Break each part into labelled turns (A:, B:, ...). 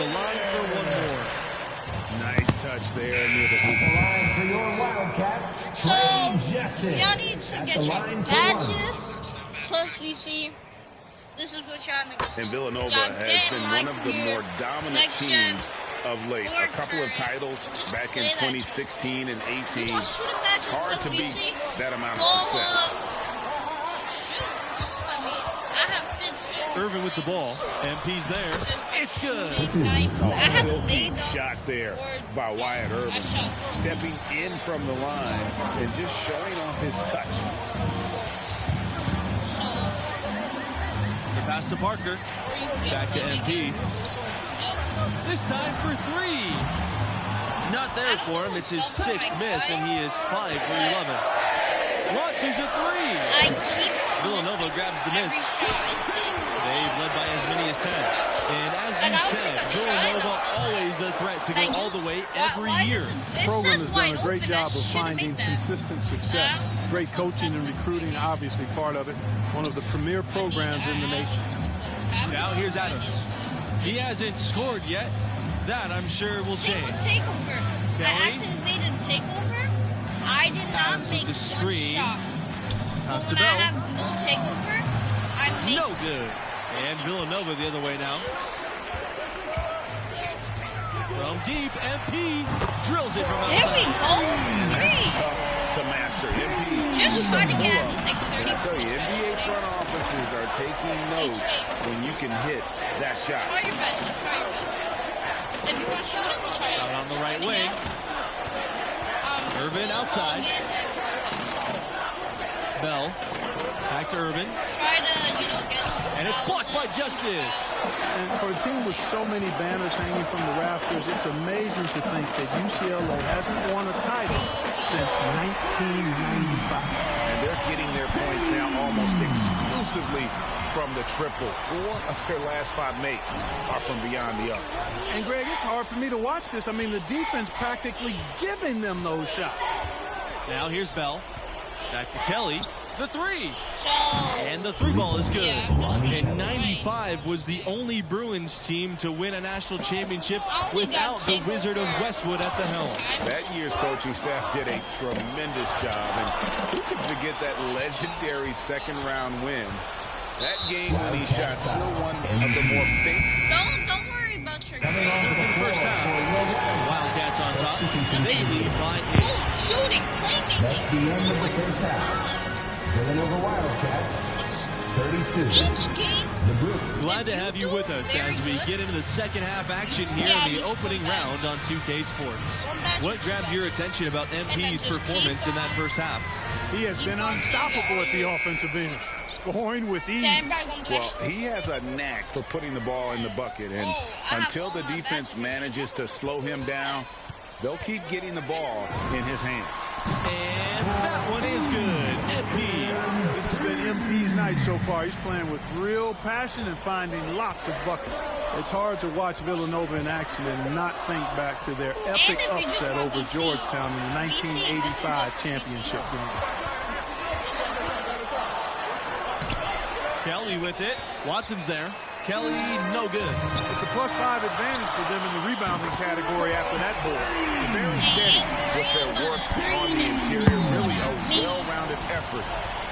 A: the line for one more.
B: Nice touch there near the hoop.
C: The line for your Wildcats,
D: So,
C: Justice.
D: y'all need to
C: At
D: get
C: the
D: your
C: line for
D: badges. Plus, we see this is what y'all niggas do.
B: And Villanova
D: Y'all
B: has
D: get
B: been
D: like
B: one of the
D: your
B: more dominant
D: connection
B: teams of late.
D: or
B: A couple of
D: current.
B: titles
D: Just
B: back in
D: play that
B: 2016 and 18.
D: You want shooting badges
B: Hard
D: plus
B: to
D: we
B: beat
D: see
B: that amount of
D: ball
B: success.
D: up. Shoot. I mean, I have been seeing
A: Irvin with the ball. MP's there. It's good.
D: I have
B: Silky
D: laid up
B: shot there by Wyatt Irvin.
D: I shot.
B: Stepping in from the line and just showing off his touch.
A: The pass to Parker. Back to MP. This time for three. Not there for him. It's his sixth miss, and he is 5 for 11. Launches a three.
D: I keep
A: Villanova
D: missing
A: grabs the miss.
D: every shot. It's getting-
A: They've led by as many as 10. And as you
D: Like, I was
A: said,
D: like a
A: Villanova
D: try, though.
A: always a threat to go
D: Like,
A: all the way
D: why
A: every
D: does
A: year.
D: it-
E: The
D: it
E: program
D: says
E: has
D: wide
E: done a great
D: open. I
E: job of
D: should've
E: finding
D: made that.
E: consistent success. Great coaching and recruiting, obviously part of it. One of the premier programs in the nation.
A: Now here's Adams. He hasn't scored yet. That, I'm sure, will change.
D: Single takeover. I
A: Kelly?
D: activated takeover. I did not
A: Adams with
D: make
A: the
D: one
A: screen.
D: shot.
A: Pass
D: But
A: to
D: when I
A: Bell.
D: have no takeover, I make
A: No good. And Villanova the other way now. From deep, MP drills it from
D: Here we
A: outside.
D: go. Three.
B: Tough to master. NBA
D: Just try to get at
B: pull-up.
D: this like 30
B: And I tell you,
D: points.
B: NBA front offices are taking note when you can hit that shot.
D: Try your best. Just try your best. If you want to shoot it, try it.
A: Out on the right wing. Irvin outside.
D: Again,
A: Bell. Back to Irvin.
D: try to, get.
A: And it's blocked by Justice.
E: And for a team with so many banners hanging from the rafters, it's amazing to think that UCLA hasn't won a title since 1995.
B: And they're getting their points now almost exclusively from the triple. 4 of their last 5 makes are from beyond the arc.
E: And Greg, it's hard for me to watch this. I mean, the defense practically giving them those shots.
A: Now here's Bell. Back to Kelly. The three.
D: So,
A: And the three ball is good.
D: Yeah.
A: And 95 was the only Bruins team to win a national championship
D: only got
A: without the
D: takeover.
A: Wizard of Westwood at the helm.
B: That year's coaching staff did a tremendous job. And who can forget that legendary second-round win? That game when he shot still one of the more famous.
D: don't worry about your
A: First half, Wildcats on top. They lead by 8.
D: shooting, playmaking.
C: That's the end of the first half. Villanova Wildcats, 32.
D: Each game,
C: The Blue.
A: Glad to have you with us as we get into the second half action here in the opening round on 2K Sports. What grabbed your attention about MP's performance in that first half?
E: He has been unstoppable at the offensive end, scoring with ease.
B: Well, he has a knack for putting the ball in the bucket. And until the defense manages to slow him down, they'll keep getting the ball in his hands.
A: And that one is good. MP.
E: This has been MP's night so far. He's playing with real passion and finding lots of buckets. It's hard to watch Villanova in action and not think back to their epic upset over Georgetown in the 1985 championship game.
A: Kelly with it. Watson's there. Kelly, no good.
E: It's a +5 advantage for them in the rebounding category after that board.
B: Very steady with their work on the interior. Really a well-rounded effort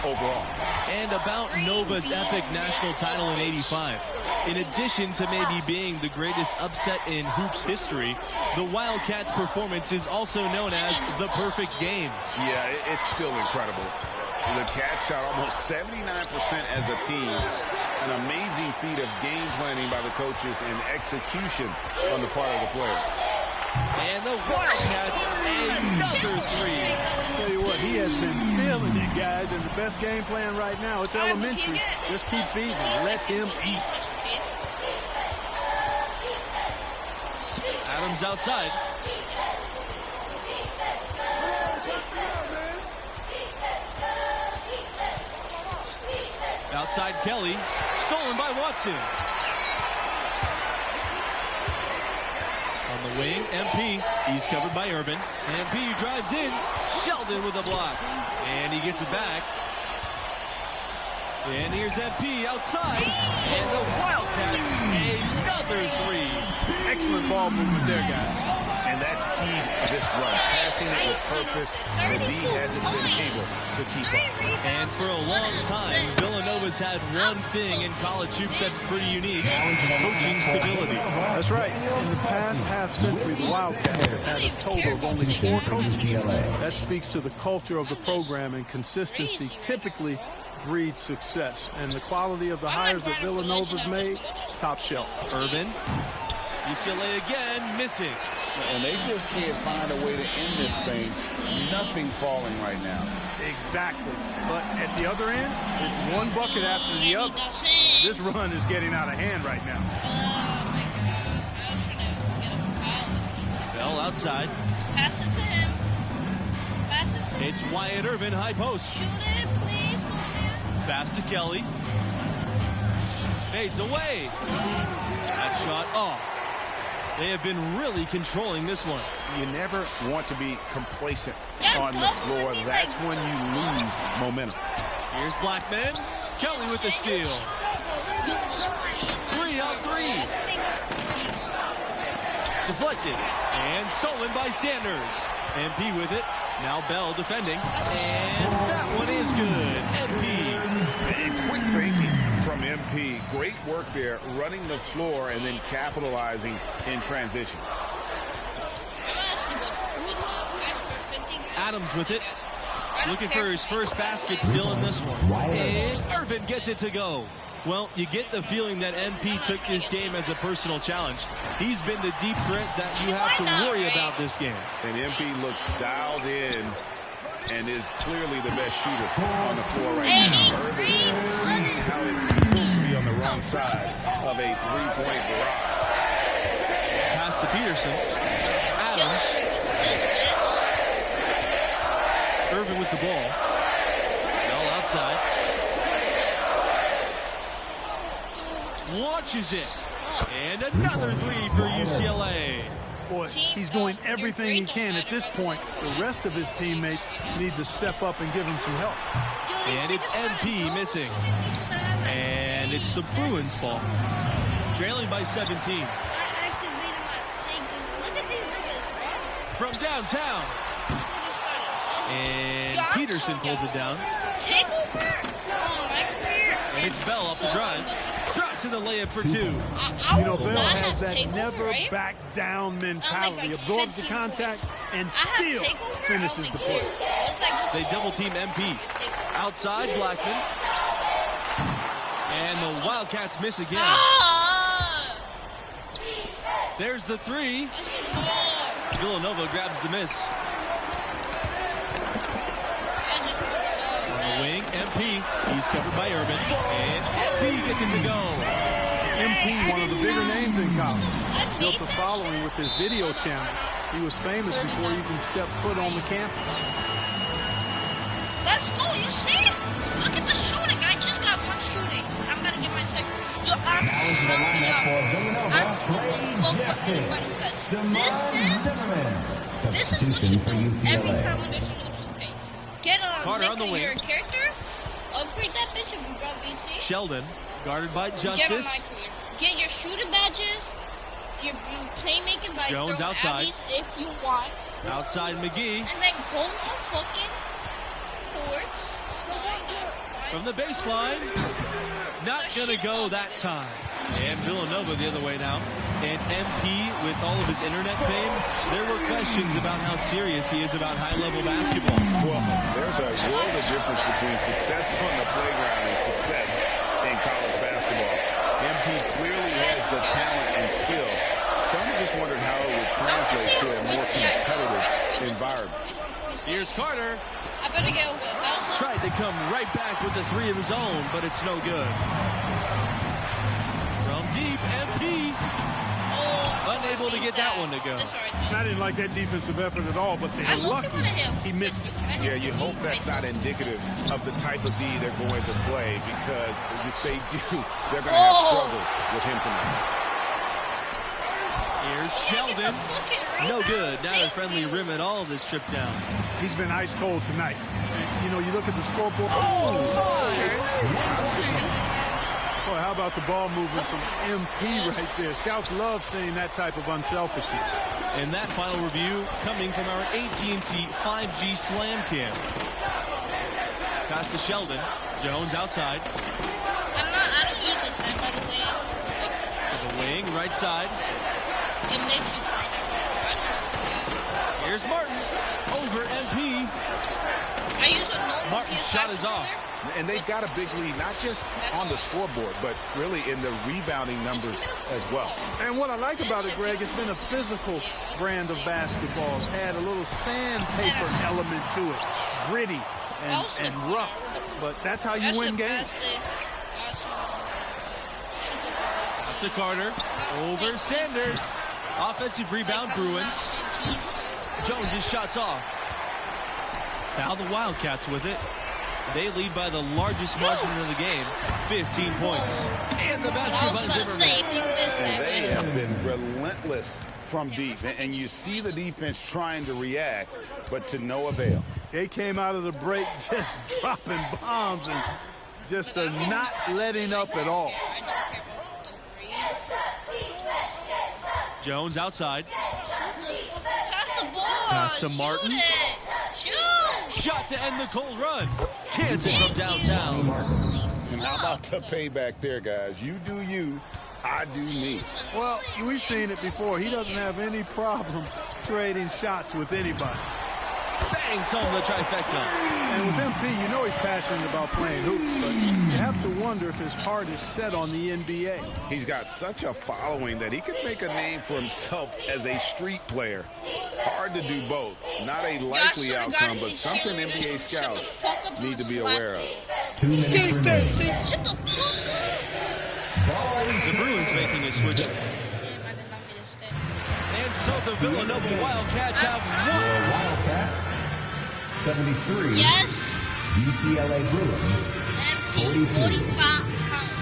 B: overall.
A: And about Nova's epic national title in '85. In addition to maybe being the greatest upset in hoops history, the Wildcats' performance is also known as the perfect game.
B: Yeah, it's still incredible. The Cats shot almost 79% as a team. An amazing feat of game planning by the coaches and execution on the part of the players.
A: And the Wildcats, another three.
E: Tell you what, he has been feeling it, guys, and the best game plan right now, it's elementary. Just keep feeding him. Let him eat.
A: Adams outside. Outside Kelly, stolen by Watson. On the wing, MP. He's covered by Irvin. MP drives in. Sheldon with a block. And he gets it back. And here's MP outside. And the Wildcats, another three.
E: ball movement there, guys.
B: And that's key to this run. Passing it with purpose. The D hasn't been able to keep up.
A: And for a long time, Villanova's had one thing in college hoops that's pretty unique: coaching stability.
E: That's right. In the past half century, the Wildcats have had a total of only 4 coaches. That speaks to the culture of the program, and consistency typically breeds success. And the quality of the hires that Villanova's made, top shelf.
A: Irvin, UCLA again, missing.
B: And they just can't find a way to end this thing. Nothing falling right now.
E: Exactly. But at the other end, it's one bucket after the other. This run is getting out of hand right now.
A: Bell outside.
D: Pass it to him. Pass it to him.
A: It's Wyatt Irvin, high post.
D: Shoot it, please, William.
A: Pass to Kelly. Fades away. That shot off. They have been really controlling this one.
B: You never want to be complacent on the floor. That's when you lose momentum.
A: Here's Blackman. Kelly with the steal. 3 on 3. Deflected and stolen by Sanders. MP with it. Now Bell defending. And that one is good. MP.
B: And quick thinking from MP. Great work there, running the floor and then capitalizing in transition.
A: Adams with it. Looking for his first basket still in this one. And Irvin gets it to go. Well, you get the feeling that MP took this game as a personal challenge. He's been the deep threat that you have to worry about this game.
B: And MP looks dialed in and is clearly the best shooter on the floor right now. Irvin seeing how it's supposed to be on the wrong side of a three-point barrage.
A: Pass to Peterson. Adams. Irvin with the ball. Bell outside. Launches it. And another 3 for UCLA.
E: Boy, he's doing everything he can at this point. The rest of his teammates need to step up and give him some help.
A: And it's MP missing. And it's the Bruins' ball. Trailing by 17.
D: Look at these niggas,
A: From downtown. And Peterson pulls it down.
D: Take over on my career.
A: And it's Bell off the drive. Drops in the layup for 2.
E: You know, Bell has that never back down mentality. Absorbs the contact and still finishes the play.
A: They double team MP. Outside, Blackman. And the Wildcats miss again. There's the 3. Villanova grabs the miss. On the wing, MP. He's covered by Irvin. And MP gets it to go.
E: MP, one of the bigger names in college, built a following with his video channel. He was famous before he even stepped foot on the campus.
D: Let's go, you see? Look at the shooting. I just got one shooting. I'm gonna get my second. Yo, I'm This is what you do every time when there's a new 2K. Get your character, upgrade that bitch if you got VC.
A: Sheldon, guarded by Justice.
D: Get your shooting badges, your playmaking by
A: Jones outside.
D: If you want.
A: Outside McGee.
D: And then go on fucking courts.
A: From the baseline. Not gonna go that time. And Villanova the other way now. And MP, with all of his internet fame, there were questions about how serious he is about high-level basketball.
B: Well, there's a world of difference between success on the playground and success in college basketball. MP clearly has the talent and skill. Some just wondered how it would translate to a more competitive environment.
A: Here's Carter.
D: I better get over it.
A: Tried to come right back with the 3 of his own, but it's no good. From deep, MP. Unable to get that one to go.
E: I didn't like that defensive effort at all, but they're lucky he missed it.
B: Yeah, you hope that's not indicative of the type of D they're going to play, because if they do, they're going to have struggles with him tonight.
A: Here's Sheldon. No good. Not a friendly rim at all this trip down.
E: He's been ice cold tonight. You know, you look at the scoreboard. Boy, how about the ball movement from MP right there? Scouts love seeing that type of unselfishness.
A: And that final review coming from our AT&T 5G Slam Cam. Pass to Sheldon. Jones outside.
D: I don't use it, by the way.
A: To the wing, right side.
D: It makes you cry.
A: Here's Martin. Over MP.
D: I use a normal
A: Martin's shot is off.
B: And they've got a big lead, not just on the scoreboard, but really in the rebounding numbers as well.
E: And what I like about it, Greg, it's been a physical brand of basketball. It's had a little sandpaper element to it. Gritty and rough. But that's how you win games.
A: Pass to Carter. Over Sanders. Offensive rebound, Bruins. Jones' shot's off. Now the Wildcats with it. They lead by the largest margin of the game, 15 points. And the basket by Zimmerman.
B: And they have been relentless from deep. And you see the defense trying to react, but to no avail.
E: They came out of the break just dropping bombs and just not letting up at all.
A: Jones outside.
D: Pass the ball.
A: Pass to Martin.
D: Shoot.
A: Shot to end the cold run. Canton from downtown.
B: And how about the payback there, guys? You do you, I do me.
E: Well, we've seen it before. He doesn't have any problem trading shots with anybody.
A: Bangs home the trifecta.
E: And with MP, you know he's passionate about playing hoops, but you have to wonder if his heart is set on the NBA.
B: He's got such a following that he could make a name for himself as a street player. Hard to do both. Not a likely outcome, but something NBA scouts need to be aware of.
C: 2 minutes remaining.
D: Shut the fuck up.
A: The Bruins making a switch.
D: Damn, I did not mean to stay.
A: And so the Villanova Wildcats have won.
C: Your Wildcats, 73.
D: Yes.
C: UCLA Bruins,
D: MP
C: 42.
D: 45 pounds.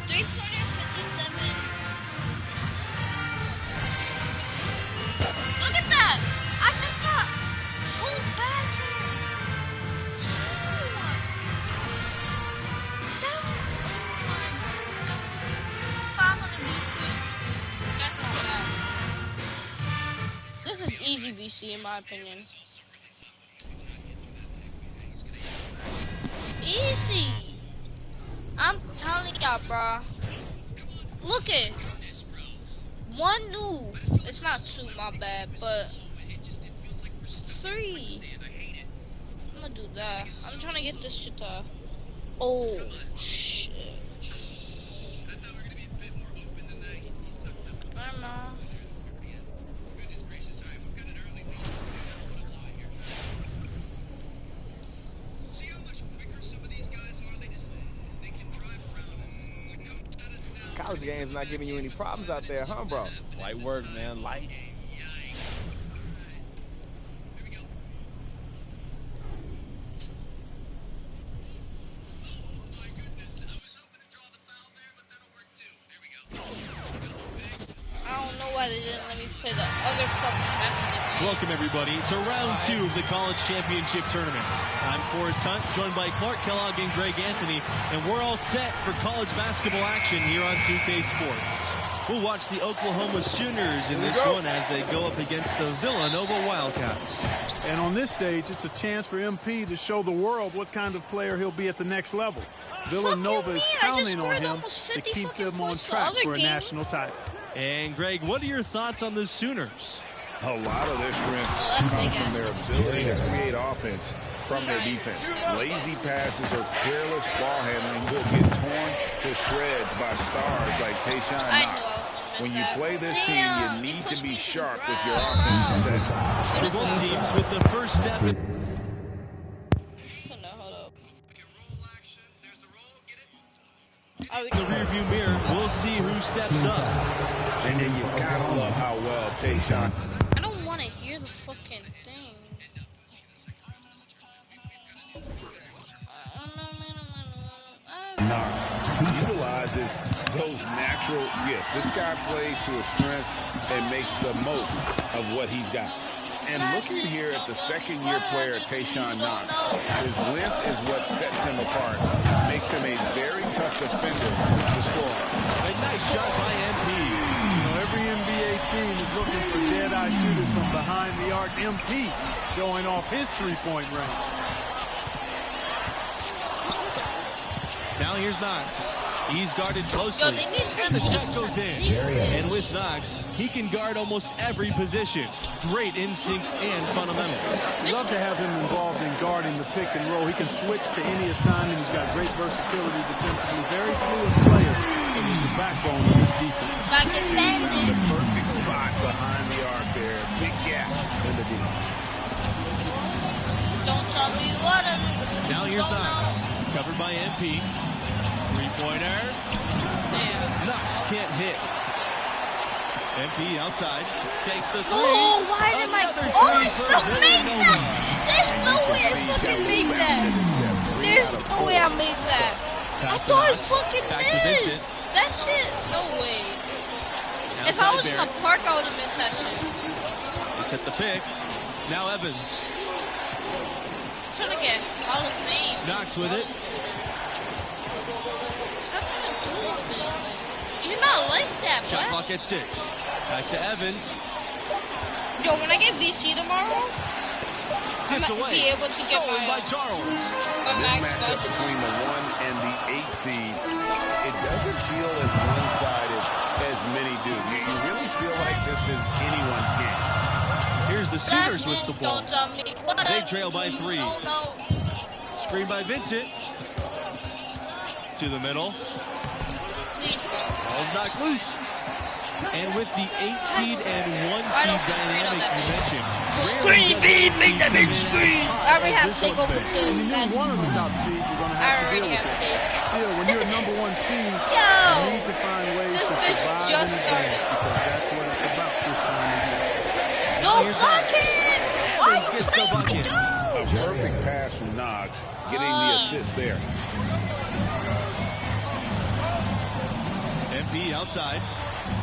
D: 357. Look at that. I just got 2 badges. That was 500 VC. That's not bad. This is easy VC in my opinion. Easy. I'm telling y'all, bro. Look it. 1 new. It's not 2, my bad, but 3. I'm gonna do that. I'm trying to get this shit to. Oh shit. I don't know.
F: College games not giving you any problems out there, huh, bro?
A: Light work, man. Light.
D: I don't know why they didn't let me play the other fucking method.
A: Welcome, everybody, to round 2 of the College Championship Tournament. I'm Forrest Hunt, joined by Clark Kellogg and Greg Anthony, and we're all set for college basketball action here on 2K Sports. We'll watch the Oklahoma Sooners in this one as they go up against the Villanova Wildcats.
E: And on this stage, it's a chance for MP to show the world what kind of player he'll be at the next level. Villanova is counting on him to keep them on track for a national title.
A: And Greg, what are your thoughts on the Sooners?
B: A lot of their strength comes from their ability to create offense from their defense. Lazy passes or careless ball handling will get torn to shreds by stars like Tayshaun Knox. When you play this team, you need to be sharp with your offensive sets.
A: For both teams with the first step in the rearview mirror, we'll see who steps up.
B: And then you gotta love how well Tayshaun.
D: I don't want to hear the fucking thing.
C: Knox.
B: Utilizes those natural gifts. This guy plays to his strengths and makes the most of what he's got. And looking here at the second-year player, Tayshawn Knox, his length is what sets him apart, makes him a very tough defender to score.
A: A nice shot by MP.
E: You know, every NBA team is looking for dead-eye shooters from behind the arc. MP showing off his three-point range.
A: Now here's Knox. He's guarded closely,
D: Yo, they need
A: and the shot goes in. And with
D: defense.
A: Knox, he can guard almost every position. Great instincts and fundamentals.
E: We'd love to have him involved in guarding the pick and roll. He can switch to any assignment. He's got great versatility defensively. Very fluid player, and he's the backbone of this defense.
D: Pakistan.
B: Perfect spot behind the arc there. Big gap in the D.
D: Don't tell me what to do.
A: Now here's
D: Don't
A: Knox,
D: know.
A: covered by MP. Three-pointer.
D: Damn.
A: Knox can't hit. MP outside, takes the three.
D: Oh, why did my...
A: Another
D: Oh,
A: three
D: it
A: for
D: still made
A: Villanova.
D: that! There's no way I fucking made that! There's no way I made that! I
A: Pass to
D: thought I
A: Knox.
D: fucking
A: Back to Vincent.
D: missed! That shit, no way. If I
A: Outside
D: was in the
A: Barrett.
D: park, I would have missed that shit.
A: He set the pick. Now Evans.
D: Trying to get Hall of Fame.
A: Knox with it.
D: Stop trying to do it. You're not like that,
A: Shot
D: bro.
A: clock at 6. Back to Evans.
D: Yo, when I get VC tomorrow,
A: Tipped
D: I'm
A: away.
D: be able to get
A: Stolen
D: my
A: by Charles.
D: my
B: This
D: max
B: matchup
D: budget.
B: between the 1 and the 8 seed, it doesn't feel as one-sided as many do. You really feel like this is anyone's game.
A: Here's the Sooners with the ball.
D: Don't tell me what
A: They
D: to
A: trail by
D: do.
A: 3.
D: No.
A: Screen by Vincent. To the middle.
D: Please, bro.
A: Ball's knocked loose. And with the 8 seed and 1
D: I
A: seed
D: don't think
A: dynamic
D: that
A: you
D: big.
A: mentioned,
D: Three
A: rarely does
D: seed,
A: an 8
D: make
A: seed
D: that
A: come
D: big
A: in
D: screen.
A: as
D: I
A: hot
D: already
A: as
D: have
A: this
D: take
A: one's
D: over
A: been.
D: two.
E: When you
D: That's
E: knew one of the top seeds, you're going to
D: I
E: have to
D: already
E: deal with
D: have
E: it.
D: take.
E: Still, when you're a number 1 seed,
D: Yo!
E: you need to find ways
D: This
E: to
D: bitch
E: survive
D: just
E: and advance
D: started.
E: because that's what it's about this time of year.
D: No
A: Here's
D: bucket! Why
A: Evans
D: you
A: gets the
D: playing me,
A: bucket.
B: A
D: dude?
B: perfect pass from Knox, getting the assist there.
A: MP outside.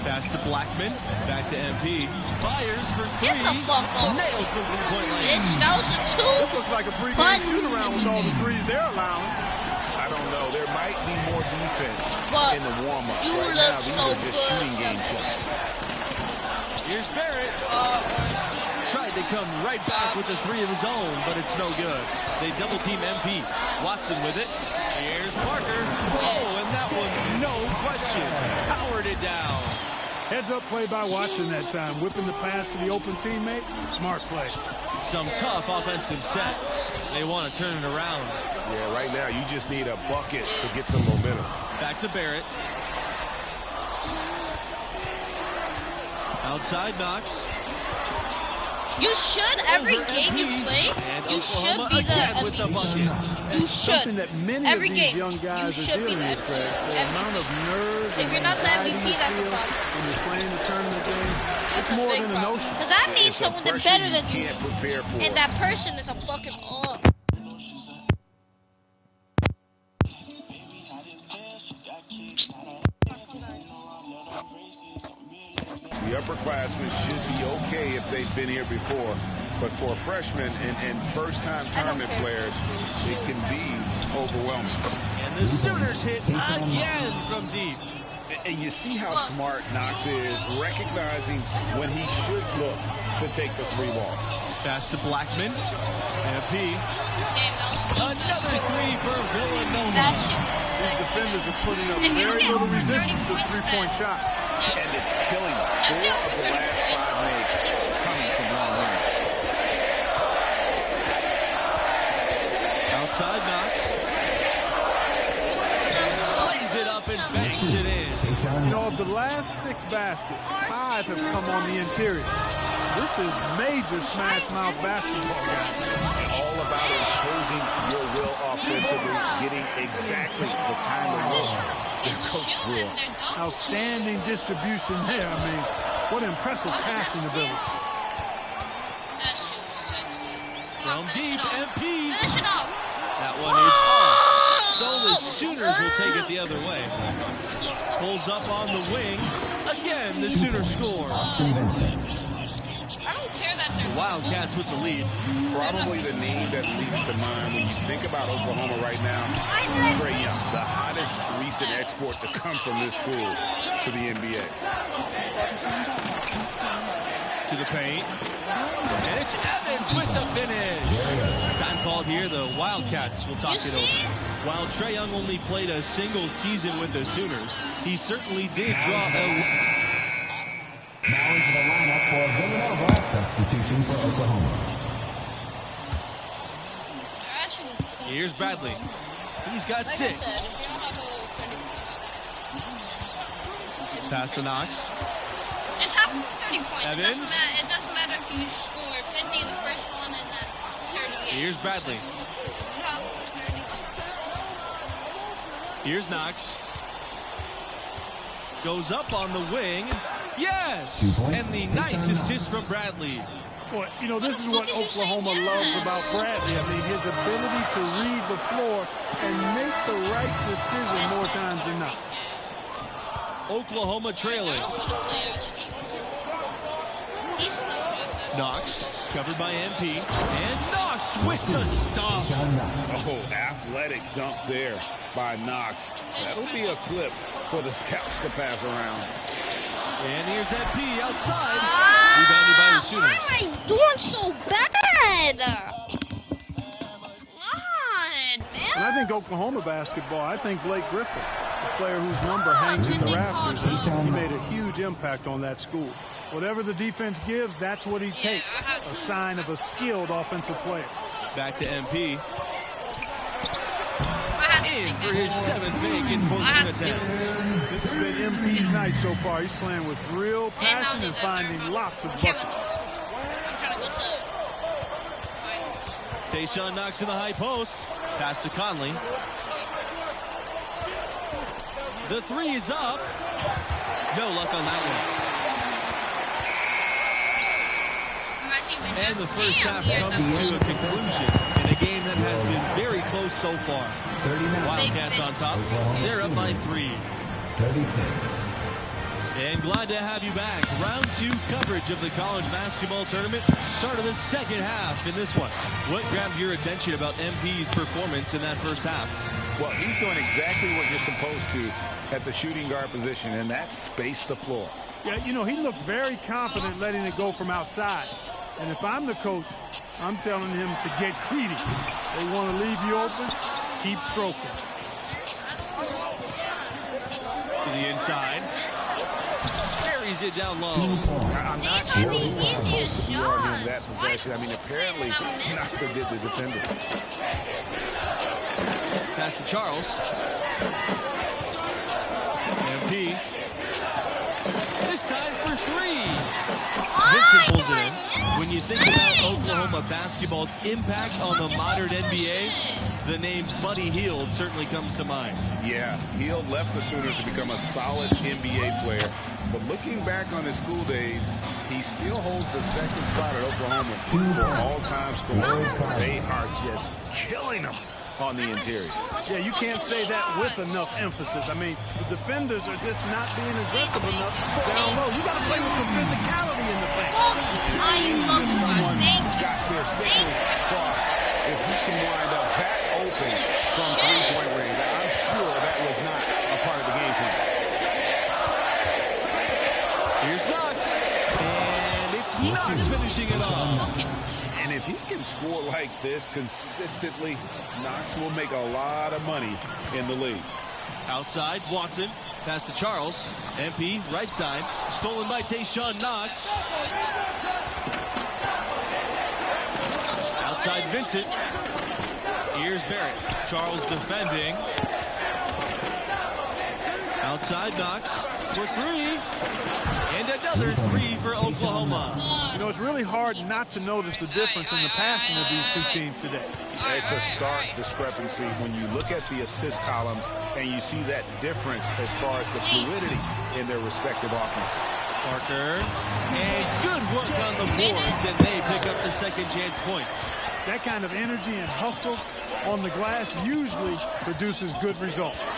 A: Pass to Blackman. Back to MP. Fires for 3.
D: Get the fuck off.
A: Nailed from three-point line.
D: Bitch, that was a
E: This
D: 2.
E: looks like a pregame
D: But-
E: shoot-around with all the threes they're allowing.
B: I don't know. There might be more defense
D: But
B: in the warm-ups.
D: you
B: Right
D: look
B: now, these
D: so
B: are just
D: good
B: shooting game
D: sometimes.
B: shots.
A: Here's Barrett. Tried to come right back with the 3 of his own, but it's no good. They double team MP. Watson with it. Here's Parker. Oh, and that one, no question. Powered it down.
E: Heads-up play by Watson that time. Whipping the pass to the open teammate. Smart play.
A: Some tough offensive sets. They want to turn it around.
B: Yeah, right now, you just need a bucket to get some momentum.
A: Back to Barrett. Outside Knox.
D: You should, every
A: Over
D: game you
A: MP.
D: play,
A: And
D: you
A: Oklahoma
D: should be the
A: again with the
D: MVP.
A: bucket.
D: You
E: Something
D: should.
E: that many
D: Every
E: of these
D: game,
E: young guys
D: you
E: are
D: should be
E: dealing
D: the
E: with, Greg. The amount of nerves
D: If
E: and
D: you're not the
E: anxiety
D: MVP,
E: you
D: that's a
E: feel
D: problem.
E: when you're playing the tournament game,
D: That's
E: it's
D: a
E: more
D: big
E: than a
D: problem.
E: notion.
D: Because I need
B: It's a
D: someone that's
B: pressure
D: better
B: you
D: than you.
B: can't prepare for.
D: And that person is a fucking up.
B: The upperclassmen should be okay if they've been here before. But for freshmen and first-time
D: I don't
B: tournament
D: care.
B: players, it can be overwhelming.
A: And the Sooners hit again from deep.
B: And you see how smart Knox is, recognizing when he should look to take the 3 ball.
A: Pass to Blackman. MP.
D: Damn, that was deep.
A: Another 3 for Villanova.
D: That shit was
E: These
D: sick.
E: defenders are putting up
D: And you
E: very
D: get
E: little
D: over 30
E: resistance to
D: points
E: three-point
D: then.
E: shot.
B: And it's killing them. 4 of the last 5 makes coming from long range.
A: Outside Knox. Lays it up and banks it in.
E: You know, of the last 6 baskets, 5 have come on the interior. This is major smash mouth basketball, guys.
B: All about imposing your will offensively, getting exactly the kind of looks your coach drew up.
E: Outstanding distribution there. I mean, what impressive passing ability.
D: That shit was sexy.
A: From deep, MP.
D: Finish it off.
A: That one is off. So the Sooners will take it the other way. Pulls up on the wing. Again, the Sooners score.
D: I don't care
A: The Wildcats with the lead.
B: Probably the name that leaps to mind when you think about Oklahoma right now, Trae Young, the hottest recent export to come from this school to the NBA.
A: To the paint. And it's Evans with the finish. Time called here. The Wildcats will talk it over. While Trae Young only played a single season with the Sooners, he certainly did draw a...
C: Now into the lineup for Villanova. Substitution for Oklahoma.
A: Here's Bradley. He's got 6. Pass to Knox.
D: Just have 30 points.
A: Evans.
D: It doesn't matter if you score 50 the first one and then 38.
A: Here's Bradley.
D: You have 30.
A: Here's Knox. Goes up on the wing. Yes! And the nice assist from Bradley.
E: Boy, you know, this is what Oklahoma loves about Bradley. I mean, his ability to read the floor and make the right decision more times than not.
A: Oklahoma trailing. Knox, covered by MP. And Knox with the stop.
B: Oh, athletic dunk there by Knox. That'll be a clip for the scouts to pass around.
A: And here's MP outside. Rebounded by the Sooners.
D: Why am I doing so bad? God, man.
E: And I think Oklahoma basketball, I think Blake Griffin, the player whose number hangs in the rafters, he made a huge impact on that school. Whatever the defense gives, that's what he takes. A sign of a skilled offensive player.
A: Back to MP. In for his 7th make in 14 attempts.
E: This has been MP's night so far. He's playing with real passion and finding lots of buckets.
D: I'm trying to go to...
A: Tayshaun Knox in the high post. Pass to Conley. The 3 is up. No luck on that one. And the first half comes to a conclusion in a game that has been very close so far. Wildcats on top. They're up by 3.
C: 36.
A: And glad to have you back. Round 2 coverage of the college basketball tournament. Start of the second half in this one. What grabbed your attention about MP's performance in that first half?
B: Well, he's doing exactly what you're supposed to at the shooting guard position, and that's space the floor.
E: Yeah, you know, he looked very confident letting it go from outside. And if I'm the coach, I'm telling him to get greedy. They want to leave you open, keep stroking.
A: To the inside. Carries it down low.
B: I'm not sure who was supposed to be arguing that possession. I mean, apparently, neither did the defender.
A: Pass to Charles. MP. This time for 3. Vincent pulls it in. When you think about Oklahoma basketball's impact on the modern NBA, the name Buddy Hield certainly comes to mind.
B: Yeah, Hield left the Sooners to become a solid NBA player. But looking back on his school days, he still holds the 2nd spot at Oklahoma for all-time scoring. They are just killing them on the interior.
E: Yeah, you can't say that with enough emphasis. I mean, the defenders are just not being aggressive enough down low. You got to play with some physicality in the paint.
B: Someone got their signals crossed. If he can wind up that open from 3-point range, I'm sure that was not a part of the game plan.
A: Here's Knox. And it's Knox finishing it off.
B: And if he can score like this consistently, Knox will make a lot of money in the league.
A: Outside, Watson. Pass to Charles. MP, right side. Stolen by Tayshaun Knox. Outside, Vincent. Here's Barrett. Charles defending. Outside, Knox for 3. And another 3 for Oklahoma.
E: You know, it's really hard not to notice the difference in the passing of these two teams today.
B: It's a stark discrepancy when you look at the assist columns and you see that difference as far as the fluidity in their respective offenses.
A: Parker. And good work on the boards, and they pick up the second chance points.
E: That kind of energy and hustle on the glass usually produces good results.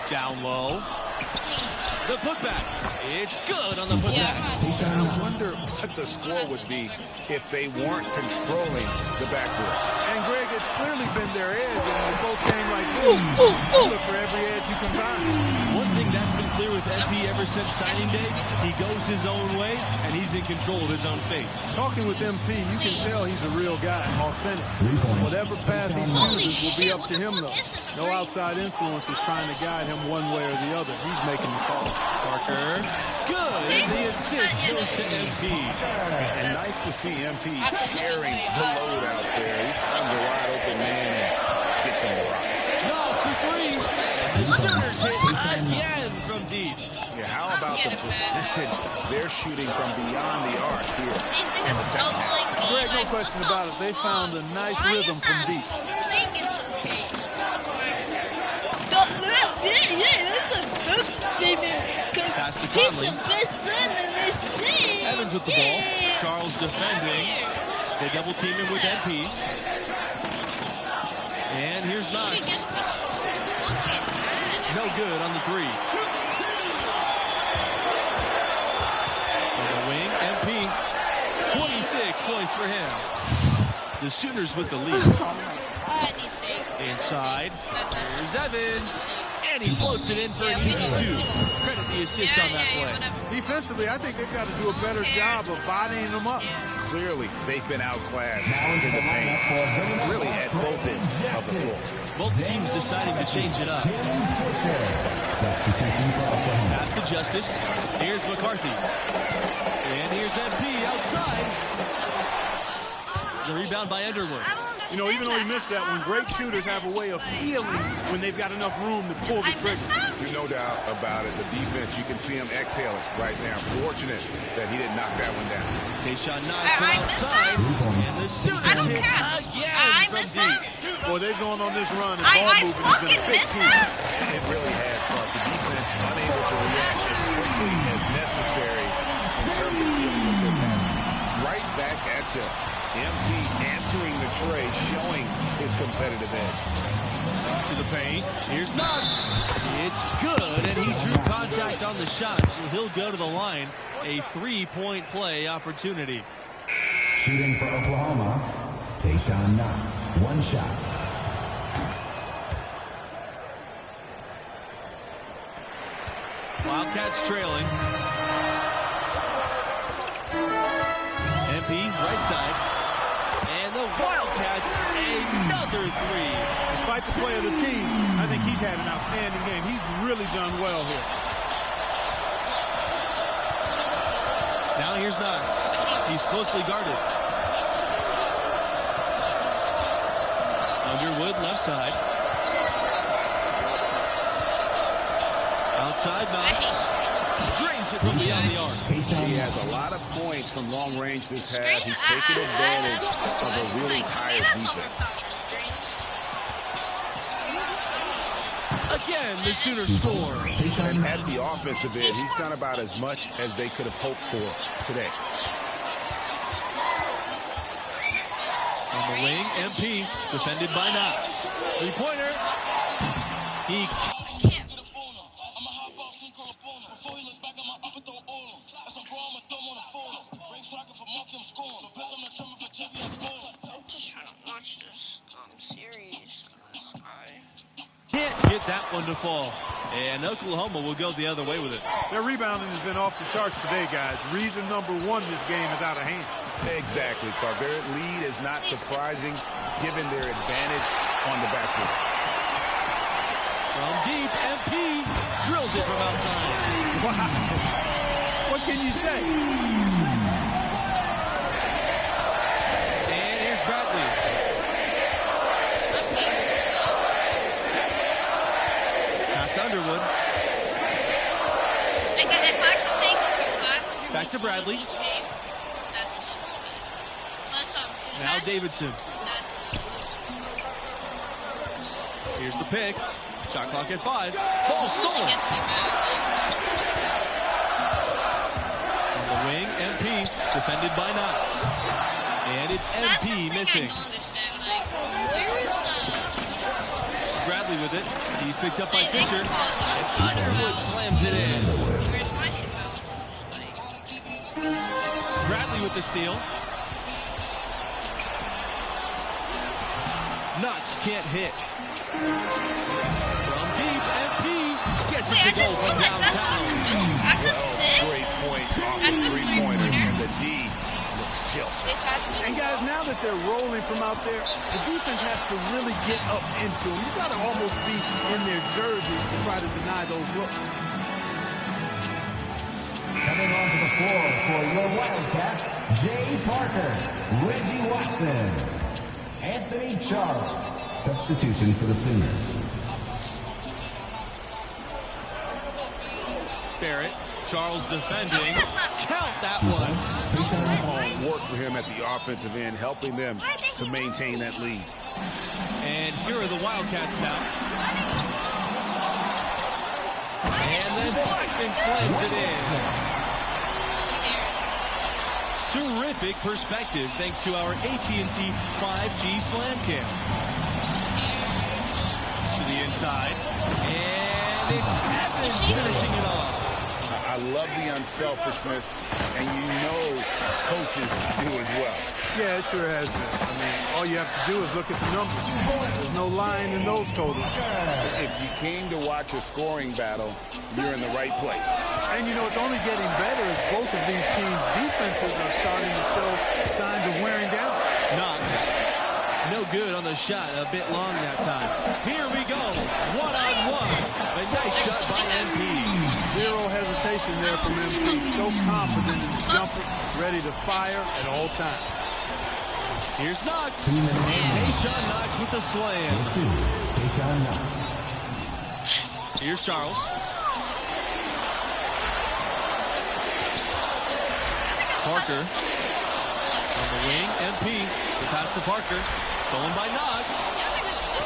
A: Down low.
D: Please.
A: The putback. It's good on the putback.
D: Yeah,
B: I wonder what the score would be if they weren't controlling the backboard.
E: And Greg, it's clearly been their edge, and in a close game like this, you look for every edge you can find.
A: One thing that's been clear with MP ever since signing day, he goes his own way, and he's in control of his own fate.
E: Talking with MP, you can tell he's a real guy, authentic. Whatever path he
D: Holy
E: chooses will be
D: shit,
E: up
D: what
E: to
D: the
E: him,
D: fuck
E: though.
D: is this?
E: No outside influences trying to guide him one way or the other. He's making the call.
A: Parker, good, and the assist goes to MP.
B: And nice to see MP sharing the load out there. He finds a wide open man and gets him a rock.
A: Knox for three, and the Sooners hit again from deep.
B: Yeah, how about the percentage they're shooting from beyond the arc here?
D: These niggas are troubling me.
E: Greg, no
D: like,
E: question
D: what
E: about
D: the
E: it. They found a nice
D: Why
E: rhythm
D: is
E: from
D: that
E: deep.
D: thing in 2K?
A: Pass to
D: He's
A: Conley.
D: the best son in this team.
A: Evans with the ball.
D: Yeah.
A: Charles defending. They double team him with MP. And here's
D: She
A: Knox.
D: gets me so fucking mad.
A: No good on the three. On the wing, MP. 26 points for him. The Sooners with the lead.
D: I need to.
A: Inside. Here's Evans. And he floats it in for an easy two. Credit the assist on that play.
E: Defensively, I think they've got to do a better job of bodying them up.
B: Clearly, they've been outclassed in the paint. Really at both ends of the floor.
A: Both teams deciding to change it up.
C: Substitution for Oklahoma.
A: Pass to Justice. Here's McCarthy. And here's MP outside. The rebound by Underwood.
E: You know, even though he missed that one, great shooters have a way of feeling when they've got enough room to pull the trigger.
B: There's no doubt about it. The defense, you can see him exhaling right now. Fortunate that he didn't knock that one down.
A: Tayshaun Knox from outside. And the Sooners hit again from deep.
E: Boy, they've gone on this run, and
D: I
E: ball movement has been a big
D: missed
E: key.
D: that.
B: It really has, Clark. The defense unable to react as quickly as necessary in terms of dealing with their passing. Right back at you. MP answering the tray, showing his competitive edge.
A: To the paint. Here's Knox. It's good, and he drew contact on the shot, so he'll go to the line. A three-point play opportunity.
C: Shooting for Oklahoma, Tayshaun Knox. One shot.
A: Wildcats trailing. MP right side. And the Wildcats another three.
E: Despite the play of the team, I think he's had an outstanding game. He's really done well here.
A: Now here's Knox. He's closely guarded. Underwood left side. Outside Knox. Drains it from beyond the arc.
B: He has a lot of points from long range this half. He's taken advantage of a really tired defense.
A: Again, the Sooners score.
B: And at the offensive end, he's done about as much as they could have hoped for today.
A: On the wing, MP, defended by Knox. Three-pointer. He...
D: I'm just trying to watch this series.
A: can't get that one to fall. And Oklahoma will go the other way with it.
E: Their rebounding has been off the charts today, guys. Reason number one, this game is out of hand.
B: Exactly, Clark. Their lead is not surprising given their advantage on the backcourt.
A: From deep, MP drills it from outside.
E: Wow. What can you say?
A: And here's Bradley. Pass to Underwood. Back to Bradley. Now Davidson. Here's the pick. Shot clock at 5. Ball stolen. On the wing, MP defended by Knox. And it's MP missing. Bradley with it. He's picked up by Fisher. And Underwood slams the steal. Knox can't hit. From deep, MP gets it to go from downtown.
B: Straight points off the three-pointers, and the D looks shell-shocked.
E: And guys, now that they're rolling from out there, the defense has to really get up into them. You got to almost be in their jerseys to try to deny those looks.
C: Coming onto the floor for your Wildcats, Jay Parker, Reggie Watson, Anthony Charles. Substitution for the Sooners.
A: Barrett, Charles defending. Count that one.
B: Work for him at the offensive end, helping them to maintain that lead.
A: And here are the Wildcats now. And then Blackman slams it in. Terrific perspective thanks to our AT&T 5G Slam Cam. To the inside. And it's Evans finishing it off.
B: I love the unselfishness, and you know coaches do as well.
E: Yeah, it sure has been. I mean, all you have to do is look at the numbers. There's no lying in those totals.
B: If you came to watch a scoring battle, you're in the right place.
E: And you know, it's only getting better as both of these teams' defenses are starting to show signs of wearing down.
A: Knox, no good on the shot, a bit long that time. Here we go, one-on-one. A nice shot by MP.
E: Zero hesitation there from MP. So confident in his jumper, ready to fire at all times.
A: Here's Knox. Tayshaun Knox with the slam.
C: Tayshaun Knox.
A: Here's Charles. Parker on the wing. MP. The pass to Parker. Stolen by Knox.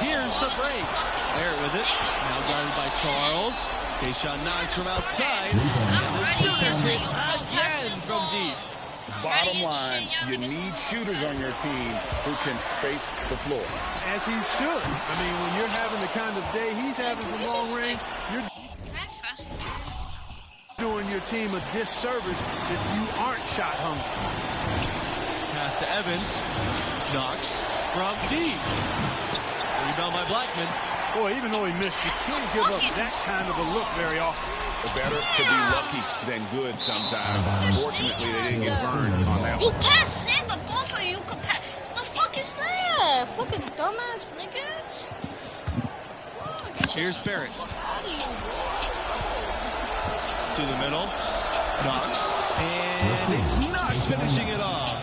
A: Here's the break. Barrett with it. Now guarded by Charles. Tayshaun Knox from outside. And the Sooners hit again from deep.
B: Bottom line, you need shooters on your team who can space the floor.
E: As he should. I mean, when you're having the kind of day he's having from long range, you're doing your team a disservice if you aren't shot hungry.
A: Pass to Evans. Knox from deep. Rebound by Blackman.
E: Boy, even though he missed, you can't give up that kind of a look very often.
B: Better to be lucky than good sometimes. Fortunately, they didn't get burned on that
D: You
B: one.
D: pass in the ball so you can pass. The fuck is that? Fucking dumbass niggas.
A: Here's Barrett.
D: How do you
A: To the middle. Knox. And it's Knox finishing it off.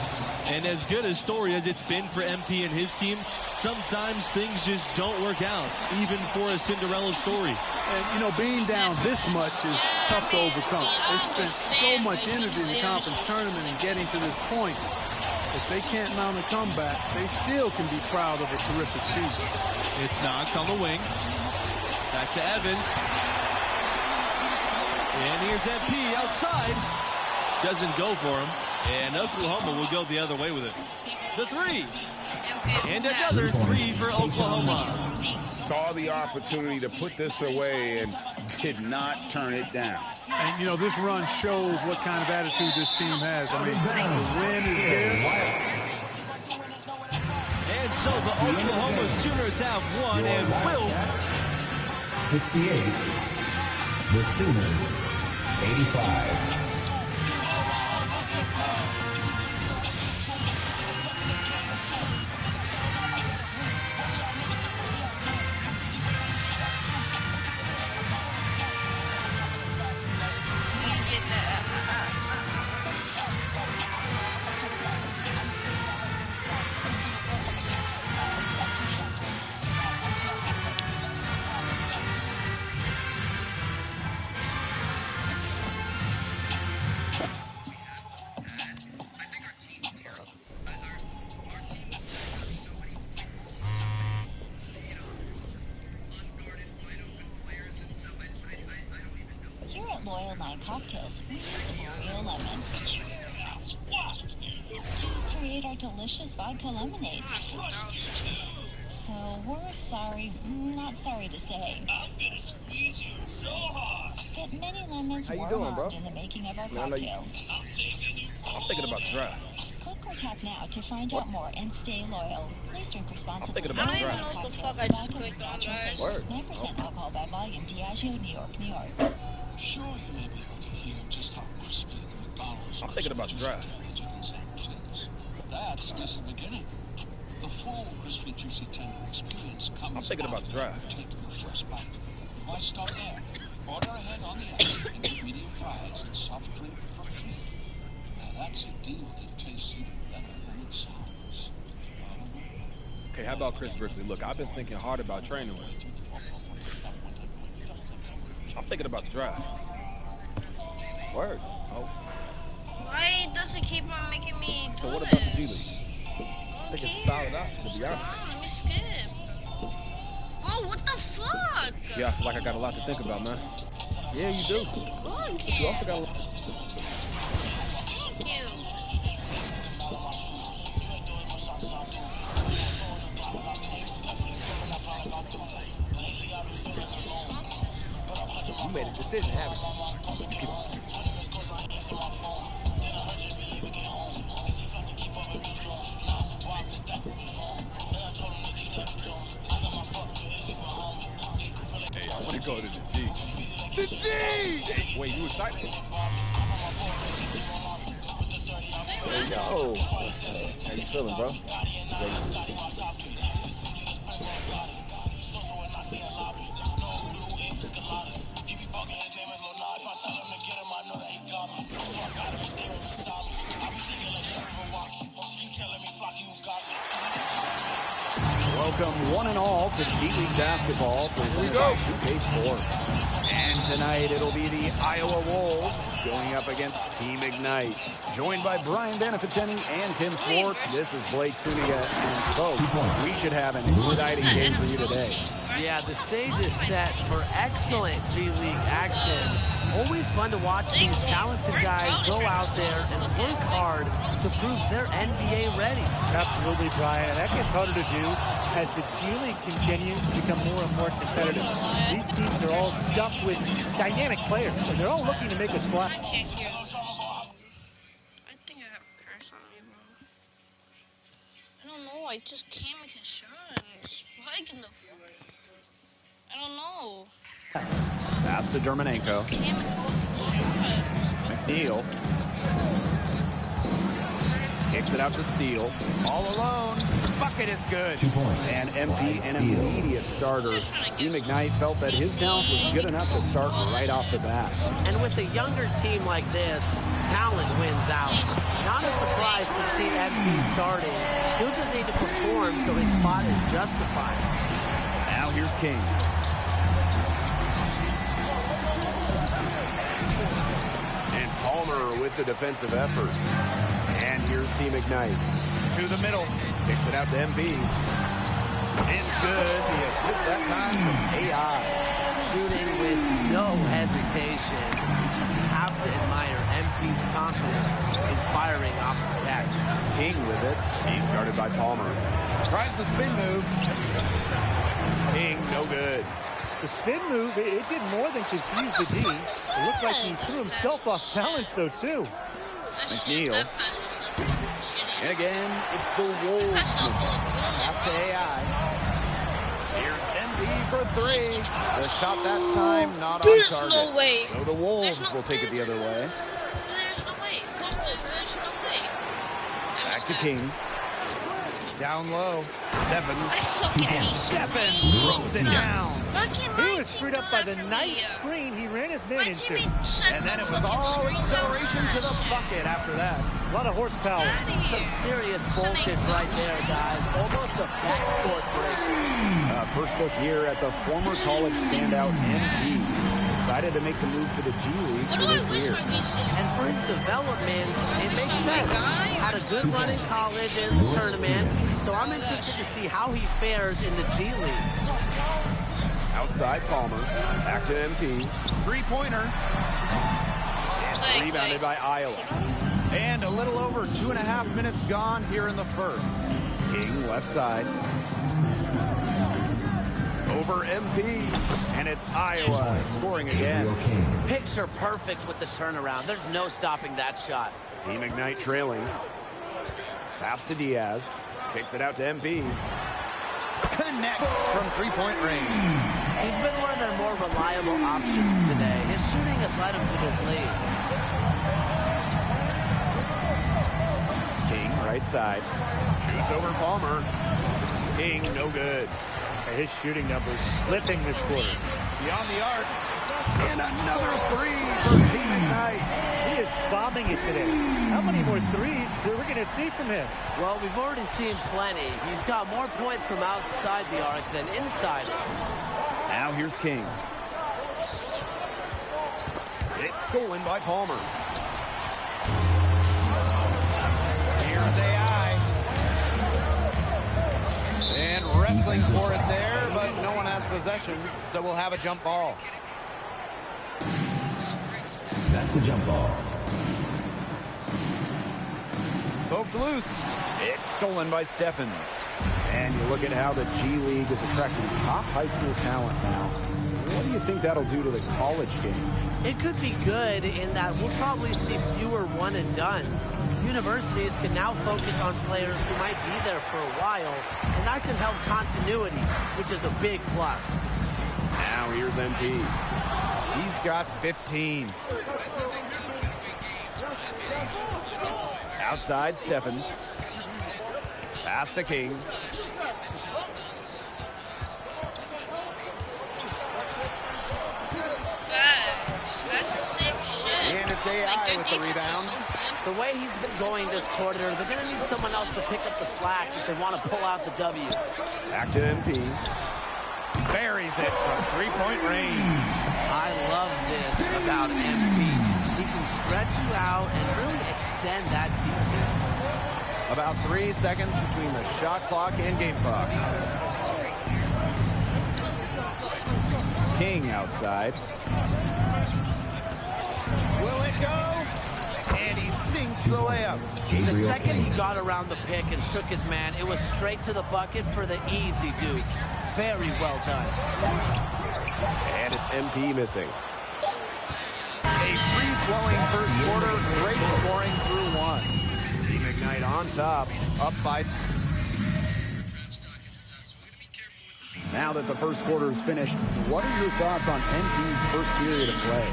A: And as good a story as it's been for MP and his team, sometimes things just don't work out, even for a Cinderella story.
E: And, you know, being down this much is tough to overcome. They spent so much energy in the conference tournament and getting to this point. If they can't mount a comeback, they still can be proud of a terrific season.
A: It's Knox on the wing. Back to Evans. And here's MP outside. Doesn't go for him. And Oklahoma will go the other way with it. The three. And another three for Oklahoma.
B: Saw the opportunity to put this away and did not turn it down.
E: And, you know, this run shows what kind of attitude this team has. I mean, the win is there.
A: And so the Oklahoma Sooners have won and will.
C: 68. The Sooners, 85.
G: Loyal Night Cocktails, we use real lemon to create our delicious vodka lemonade. So we're sorry, not sorry to say. I'm gonna squeeze you so hard. Get many lemons
F: How you
G: were
F: doing, bro?
G: harmed in the making of our
F: Man, I know you-
G: cocktails.
F: I'm thinking about the draft.
G: Click or tap now to find out more and stay loyal. Please drink responsibly.
F: I'm thinking
D: I
F: about
D: don't
F: the
D: even
F: draft.
D: know what the fuck I just clicked on, guys.
F: Word.
G: 9% alcohol by volume, Diageo, New York, New York.
H: Sure, you may be able to hear just how crispy the McDonald's.
F: I'm thinking about the draft.
H: That's just the beginning. The full crispy, juicy, tender experience comes.
F: I'm thinking about the draft.
H: Taking your first bite. Why stop there? Order ahead on the app and get medium fries and soft drink for free. Now that's a deal that tastes even better than it sounds.
B: Okay, how about Chris Brickley? Look, I've been thinking hard about training with him.
F: I'm thinking about the draft. Word. Oh.
D: Why does it keep on making me do
B: So what
D: this?
B: about the G League?
F: I think it's a solid option, to be honest.
D: Come on, let me skip. Bro, what the fuck?
B: Yeah, I feel like I got a lot to think about, man.
F: Yeah, you do. But you also got a...
D: Thank you.
F: You made a decision, haven't you?
B: Hey, I want to go to the G. The G! Hey, wait, you excited?
F: There you go. How you feeling, bro?
I: Welcome one and all to G League basketball presented by 2K Sports. And tonight it'll be the Iowa Wolves going up against Team Ignite. Joined by Brian Benefiteni and Tim Schwartz, this is Blake Suniga. And folks, we should have an exciting game for you today.
J: Yeah, the stage is set for excellent G League action. Always fun to watch these talented guys go out there and work hard to prove they're NBA ready.
K: Absolutely, Brian. And that gets harder to do as the G League continues to become more and more competitive. These teams are all stuffed with dynamic players, and they're all looking to make a splash.
D: I can't hear this. I think I have a curse on me, bro. I don't know. I just can't make a shot. Spike in the... I don't know.
I: Pass to Dermanenko. McNeil kicks it out to Steele. All alone. Bucket is good.
C: 2 points.
I: And MP, an immediate starter. Team Ignite felt that his talent was good enough to start right off the bat.
J: And with a younger team like this, talent wins out. Not a surprise to see MP starting. He'll just need to perform so his spot is justified.
I: Now here's King. And Palmer with the defensive effort. And here's Team Ignite. To the middle. Kicks it out to MP. It's good. The assist that time from AI.
J: Shooting with no hesitation. You just have to admire MP's confidence in firing off the catch.
I: King with it. He's guarded by Palmer. Tries the spin move. King, no good.
K: The spin move, it did more than confuse the D. It looked like he threw himself off balance, though, too.
I: McNeil. And again, it's the Wolves. Pass to AI. Here's MP for three. The shot that time not on target.
D: No way.
I: So the Wolves will take it the other way.
D: There's no way. There's no way.
I: Back to King. Down low. Stephens. Stephens throws it down.
K: He was screwed up by the nice screen he ran his man into.
I: And then it was all acceleration to the bucket after that.
K: A lot of horsepower.
J: Some serious bullshit right there, guys. Almost a backcourt break.
I: First look here at the former college standout MP. Decided to make the move to the G League for this year.
J: And for his development, it makes sense. Had a good run in college and the tournament, so I'm interested to see how he fares in the G League.
I: Outside Palmer, back to MP. Three-pointer. It's rebounded by Iowa. And a little over 2.5 minutes gone here in the first. King left side. Over MP, and it's Iowa scoring again.
J: Picture perfect with the turnaround. There's no stopping that shot.
I: Team Ignite trailing. Pass to Diaz. Kicks it out to MP. Connects from three-point range.
J: He's been one of their more reliable options today. His shooting has led him to this lead.
I: King, right side. Shoots over Palmer. King, no good.
K: His shooting numbers slipping this quarter.
I: Beyond the arc. And another three for Team Ignite.
K: He is bombing it today. How many more threes are we going to see from him?
J: Well, we've already seen plenty. He's got more points from outside the arc than inside it.
I: Now here's King. It's stolen by Palmer. Here's AI. And wrestling for it there, but no one has possession, so we'll have a jump ball.
C: That's a jump ball.
I: Poked loose. It's stolen by Steffens. And you look at how the G League is attracting top high school talent now. What do you think that'll do to the college game?
J: It could be good in that we'll probably see fewer one-and-dones. Universities can now focus on players who might be there for a while, and that can help continuity, which is a big plus.
I: Now here's MP. He's got 15. Outside, Steffens. Pass to King.
D: That's the same shit.
I: And it's AI with the rebound.
J: The way he's been going this quarter, they're going to need someone else to pick up the slack if they want to pull out the W.
I: Back to MP. Buries it from three-point range.
J: I love this about MP. He can stretch you out and really extend that defense.
I: About 3 seconds between the shot clock and game clock. King outside. Will it go? And he sinks the layup.
J: The second he got around the pick and shook his man, it was straight to the bucket for the easy deuce. Very well done.
I: And it's MP missing. A free-flowing first quarter, great scoring through one. Team Ignite on top, up by... Now that the first quarter is finished, what are your thoughts on MP's first period of play?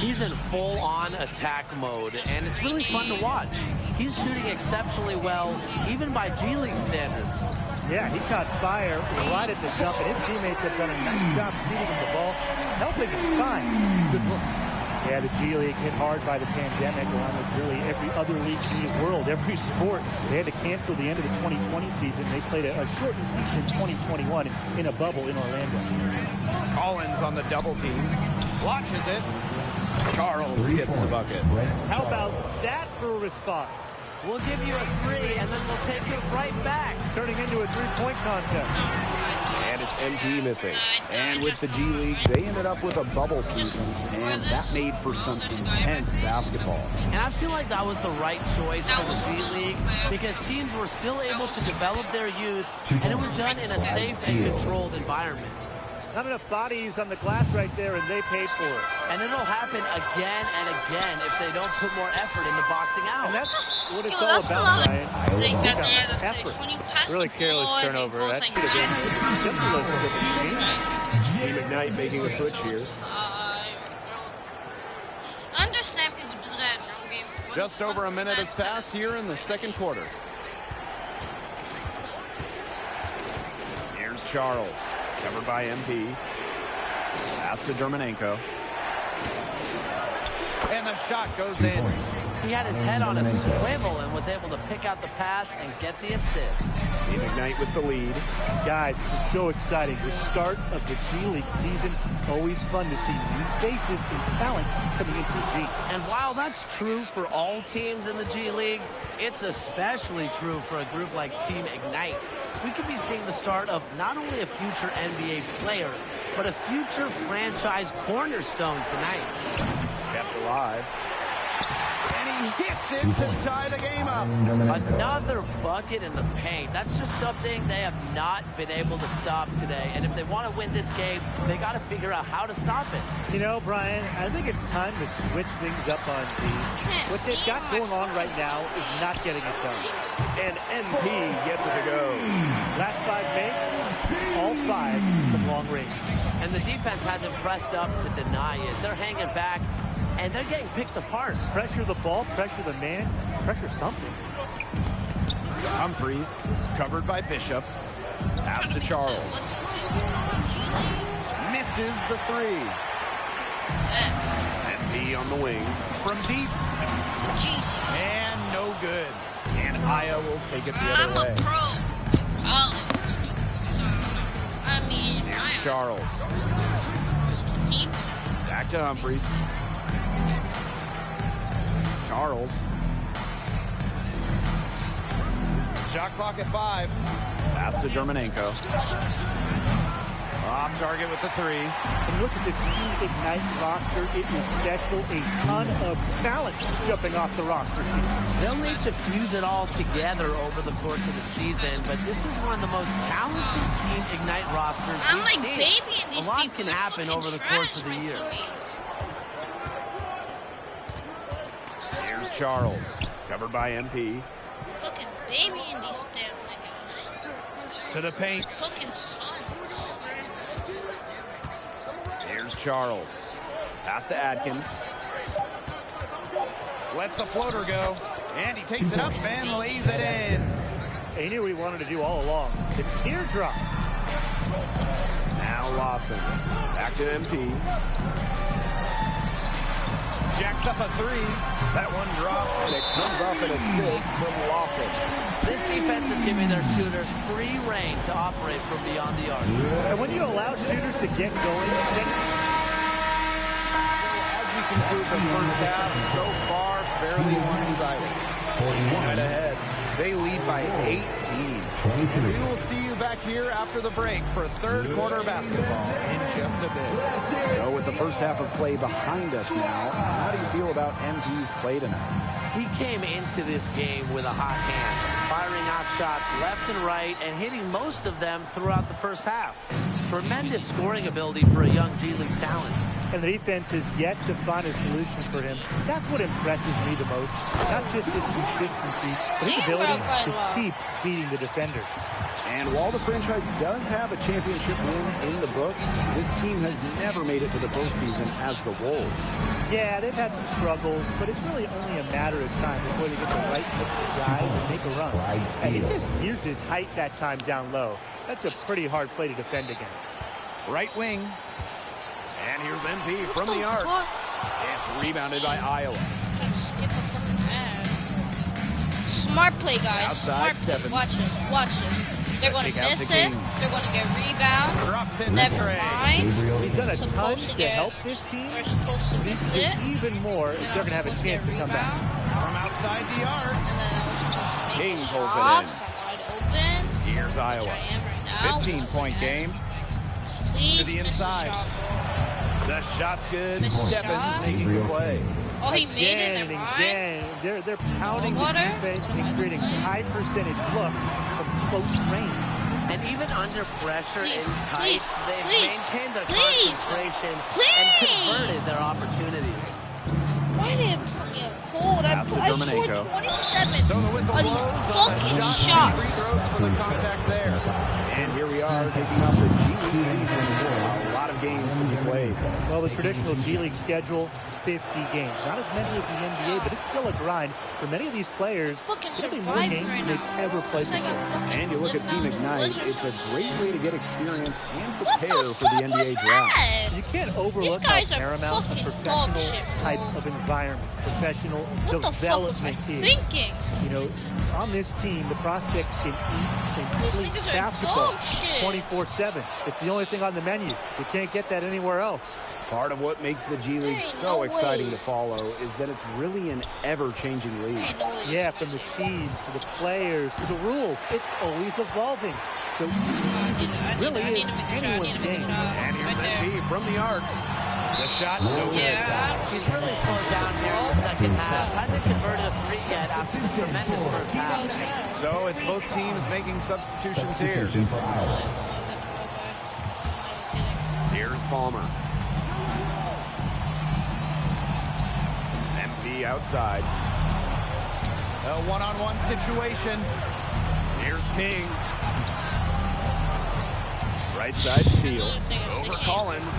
J: He's in full-on attack mode, and it's really fun to watch. He's shooting exceptionally well, even by G League standards.
K: Yeah, he caught fire right at the jump, and his teammates have done a nice job feeding him the ball, helping him find good looks. Yeah, the G League hit hard by the pandemic, along with really every other league in the world, every sport. They had to cancel the end of the 2020 season. They played a shortened season in 2021 in a bubble in Orlando.
I: Collins on the double team. Watches it. Charles gets the bucket.
K: How about that for a response?
J: We'll give you a three, and then we'll take it right back.
K: Turning into a three-point contest.
I: And it's MP missing. And with the G League, they ended up with a bubble season, and that made for some intense basketball.
J: And I feel like that was the right choice for the G League because teams were still able to develop their youth, and it was done in a safe and controlled environment.
K: Not enough bodies on the glass right there, and they paid for it.
J: And it'll happen again and again if they don't put more effort into boxing out.
K: And that's what it's all about, Ryan.
D: Effort.
K: Really careless turnover. That should have been simplest.
I: Team Ignite making a switch here.
D: I understand people do that.
I: Just over a minute has passed here in the second quarter. Here's Charles. Covered by MP. Pass to Dermanenko. And the shot goes in.
J: He had his head on a swivel and was able to pick out the pass and get the assist.
I: Team Ignite with the lead.
K: Guys, this is so exciting. The start of the G League season, always fun to see new faces and talent coming into the G.
J: And while that's true for all teams in the G League, it's especially true for a group like Team Ignite. We could be seeing the start of not only a future NBA player, but a future franchise cornerstone tonight.
I: Kept alive. And he hits it to tie the game up.
J: Another bucket in the paint. That's just something they have not been able to stop today. And if they want to win this game, they got to figure out how to stop it.
K: You know, Brian, I think it's time to switch things up on D. What they've got going on right now is not getting it done.
I: And MP gets it to go.
K: Last 5 makes, all 5 from long range.
J: And the defense hasn't pressed up to deny it. They're hanging back, and they're getting picked apart.
K: Pressure the ball, pressure the man, pressure something.
I: Humphries, covered by Bishop. Pass to Charles. Misses the 3. MP on the wing. From deep. And no good. And Aya will take it the other way.
D: I'm a pro. I mean,
I: Here's Charles. Back to Humphries. Charles. Shot clock at 5. Pass to Dermanenko. Off target with the 3.
K: And look at this Team Ignite roster. It is special. A ton of talent jumping off the roster.
J: They'll need to fuse it all together over the course of the season, but this is one of the most talented Team Ignite rosters
D: I'm
J: we've
D: like
J: seen.
D: babying these
J: A lot
D: people.
J: can happen over the course of the year.
I: Here's Charles. Covered by MP.
D: Fucking babying these damn niggas.
I: To the paint.
D: Fucking son.
I: Here's Charles. Pass to Adkins. Lets the floater go. And he takes it up and lays it in.
K: He knew what he wanted to do all along. The teardrop.
I: Now Lawson. Back to MP. Jacks up a 3. That one drops, and it comes off an assist from Lawson.
J: This defense is giving their shooters free reign to operate from beyond the arc.
K: And when you allow shooters to get going, then
I: as we conclude the first half, so far fairly one-sided. 41 ahead. They lead by 18. We will see you back here after the break for third quarter basketball in just a bit. So with the first half of play behind us now, how do you feel about MP's play tonight?
J: He came into this game with a hot hand, firing out shots left and right and hitting most of them throughout the first half. Tremendous scoring ability for a young G League talent.
K: And the defense has yet to find a solution for him. That's what impresses me the most. Not just his consistency, but his ability to keep beating the defenders.
I: And while the franchise does have a championship win in the books, this team has never made it to the postseason as the Wolves.
K: Yeah, they've had some struggles, but it's really only a matter of time before they get the right mix of guys and make a run. And he just used his height that time down low. That's a pretty hard play to defend against.
I: Right wing. And here's MP from the arc. It's rebounded by Iowa.
D: Smart play, guys.
I: Outside,
D: Smart play. Watch it. Watch it. They're going to miss it. They're going to get rebound.
I: Drops in
D: Never mind.
K: He's done a ton to help this team.
D: They're supposed to miss it.
K: Even more if they're going to have a chance to come back.
I: From outside the arc.
D: And then I was supposed to make
I: King
D: a
I: pulls
D: shot.
I: it in.
D: Wide open.
I: Here's Iowa. 15-point game.
D: Please
I: To the inside. The shot's good. Stephens making the play.
D: Oh, he made it.
K: Again and again. They're pounding the defense and creating high percentage looks from close range.
J: And even under pressure in tight, they've maintained their concentration and converted their opportunities.
D: Why did it put me up cold? I scored 27
I: So the whistle
D: of these
I: blows
D: fucking
I: on
D: shots.
I: free throws for the contact there. And here we are taking off the G League season. A lot of games to be played.
K: Well, the traditional G League schedule, 50 games. Not as many as the NBA, but it's still a grind. For many of these players, it'll be more games than they've ever played before.
I: And you look at Team Ignite, it's a great way to get experience and prepare for the NBA draft.
K: You can't overlook how paramount a professional type of environment, professional development is.
D: Thinking.
K: You know, on this team, the prospects can eat and sleep basketball 24/7. It's the only thing on the menu. You can't get that anywhere else.
I: Part of what makes the G League so exciting to follow is that it's really an ever-changing league.
K: Yeah, from the teams to the players to the rules, it's always evolving. So really is anyone's game.
I: And here's MP from the arc. The shot, no good.
J: He's really slowed down here in the second half. Hasn't converted a 3 yet after the tremendous first half.
I: So it's both teams making substitutions here. Here's Palmer. MP outside. A one-on-one situation. Here's King. Right side steal. Over Collins.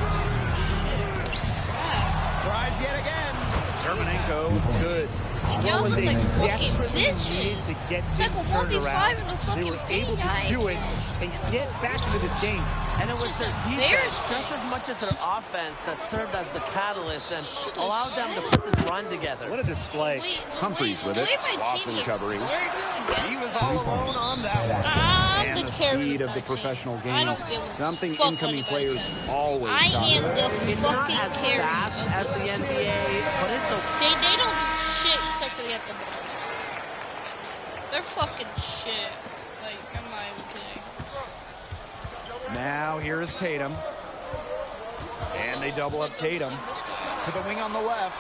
I: Tries yet again. Dermanenko, good.
D: Y'all
K: When
D: look
K: they
D: like fucking
K: desperately
D: bitches.
K: needed to get
D: It's like a
K: things turned
D: 1v5
K: around,
D: in the
K: they
D: fucking
K: were able to
D: paint.
K: do it and get back into this game.
J: And it was their defense
D: embarrassing.
J: just as much as their offense that served as the catalyst and allowed them to put this run together.
K: What a display.
I: Humphreys with it. Lawson covering. He was all alone on that one. And the speed of the professional game. Something incoming players always
D: I
I: talk
D: am
I: about.
D: the
J: It's not
D: fucking
J: as
D: carry.
J: fast as the NBA, but it's okay.
D: They don't do shit except for they have the ball. They're fucking shit. Like, I'm not even kidding.
I: Now here is Tatum. And they double up Tatum. To the wing on the left.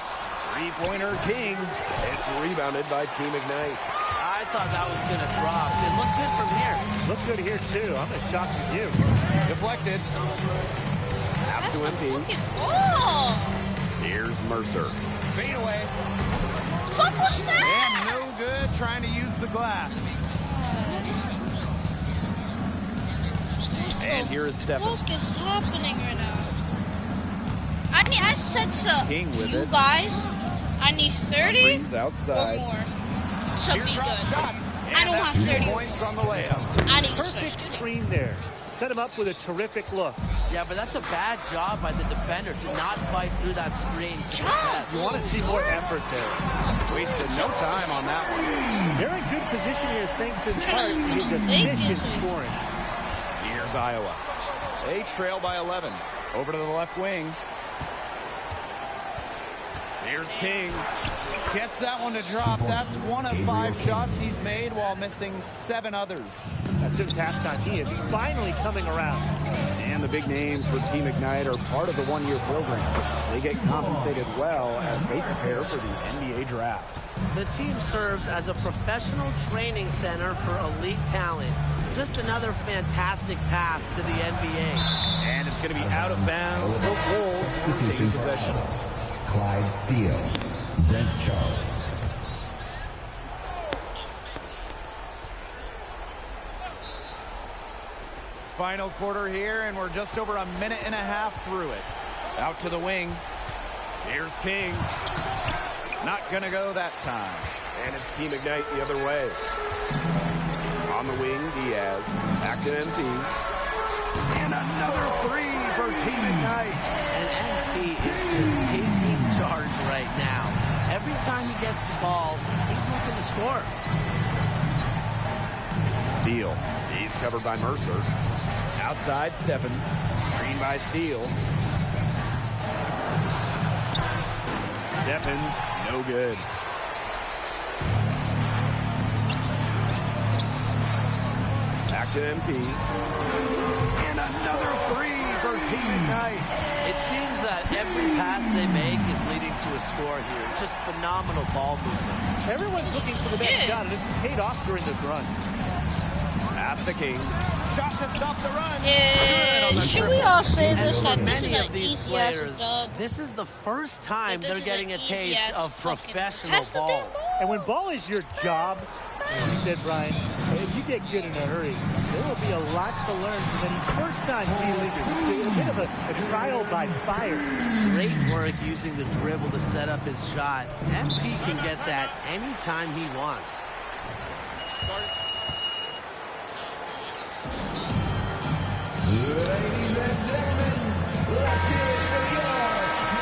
I: Three-pointer King. It's rebounded by Team Ignite.
J: I thought that was going to drop. It looks good from here.
K: Looks good here, too. I'm as shocked as you.
I: Deflected. Pass to MP.
D: Oh!
I: Here's Mercer. Fade away.
D: What was that?
I: And no good trying to use the glass. And here is Stephens.
D: What is happening right now? I said to
I: King with
D: you
I: it.
D: guys, I need 30
I: Brings outside.
D: or more to be
I: Teardrop
D: good.
I: shot.
D: I don't
I: that's
D: have
I: 2
D: 30
I: points on the layup.
D: I need
K: Perfect
D: 30.
K: screen there. Set him up with a terrific look.
J: Yeah, but that's a bad job by the defender to not fight through that screen.
K: You want to see more effort there.
I: Wasted no time on that one.
K: They're in good position here thanks in part to his efficient scoring.
I: Here's Iowa. They trail by 11. Over to the left wing. Here's King. Gets that one to drop. That's 1 of 5 shots he's made while missing 7 others.
K: Since halftime, he is finally coming around.
I: And the big names for Team Ignite are part of the one-year program. They get compensated well as they prepare for the NBA draft.
J: The team serves as a professional training center for elite talent. Just another fantastic path to the NBA.
I: And it's going to be out of bounds for Wolves for taking possession.
C: Clyde Steele, Brent Charles.
I: Final quarter here, and we're just over a minute and a half through it. Out to the wing. Here's King. Not going to go that time. And it's Team Ignite the other way. On the wing, Diaz. Back to MP. And another 3 for Team Ignite.
J: And MP is just taking charge right now. Every time he gets the ball, he's looking to score.
I: Steele. He's covered by Mercer. Outside, Stephens. Screen by Steele. Stephens, no good. Back to MP. And another 3 for Team Ignite.
J: It seems that every pass they make is leading to a score here. Just phenomenal ball movement.
K: Everyone's looking for the next shot, and it's paid off during this run.
I: Pass to King. Shot to stop the run.
D: Should we all say this?
J: And
D: That this is
J: many
D: an
J: of these
D: easy ass
J: players,
D: dub.
J: this is the first time
D: This
J: they're
D: is
J: getting a
D: an
J: taste
D: easy-ass
J: of
D: fucking-
J: professional
D: Pass the
J: ball.
D: damn ball.
K: And when ball is your job, as you said, Brian, if you get good in a hurry, there will be a lot to learn from any first-time G-Leaguers. It's a bit of a trial by fire.
J: Great work using the dribble to set up his shot. MP can get that anytime he wants.
C: Ladies and gentlemen, let's hear it for your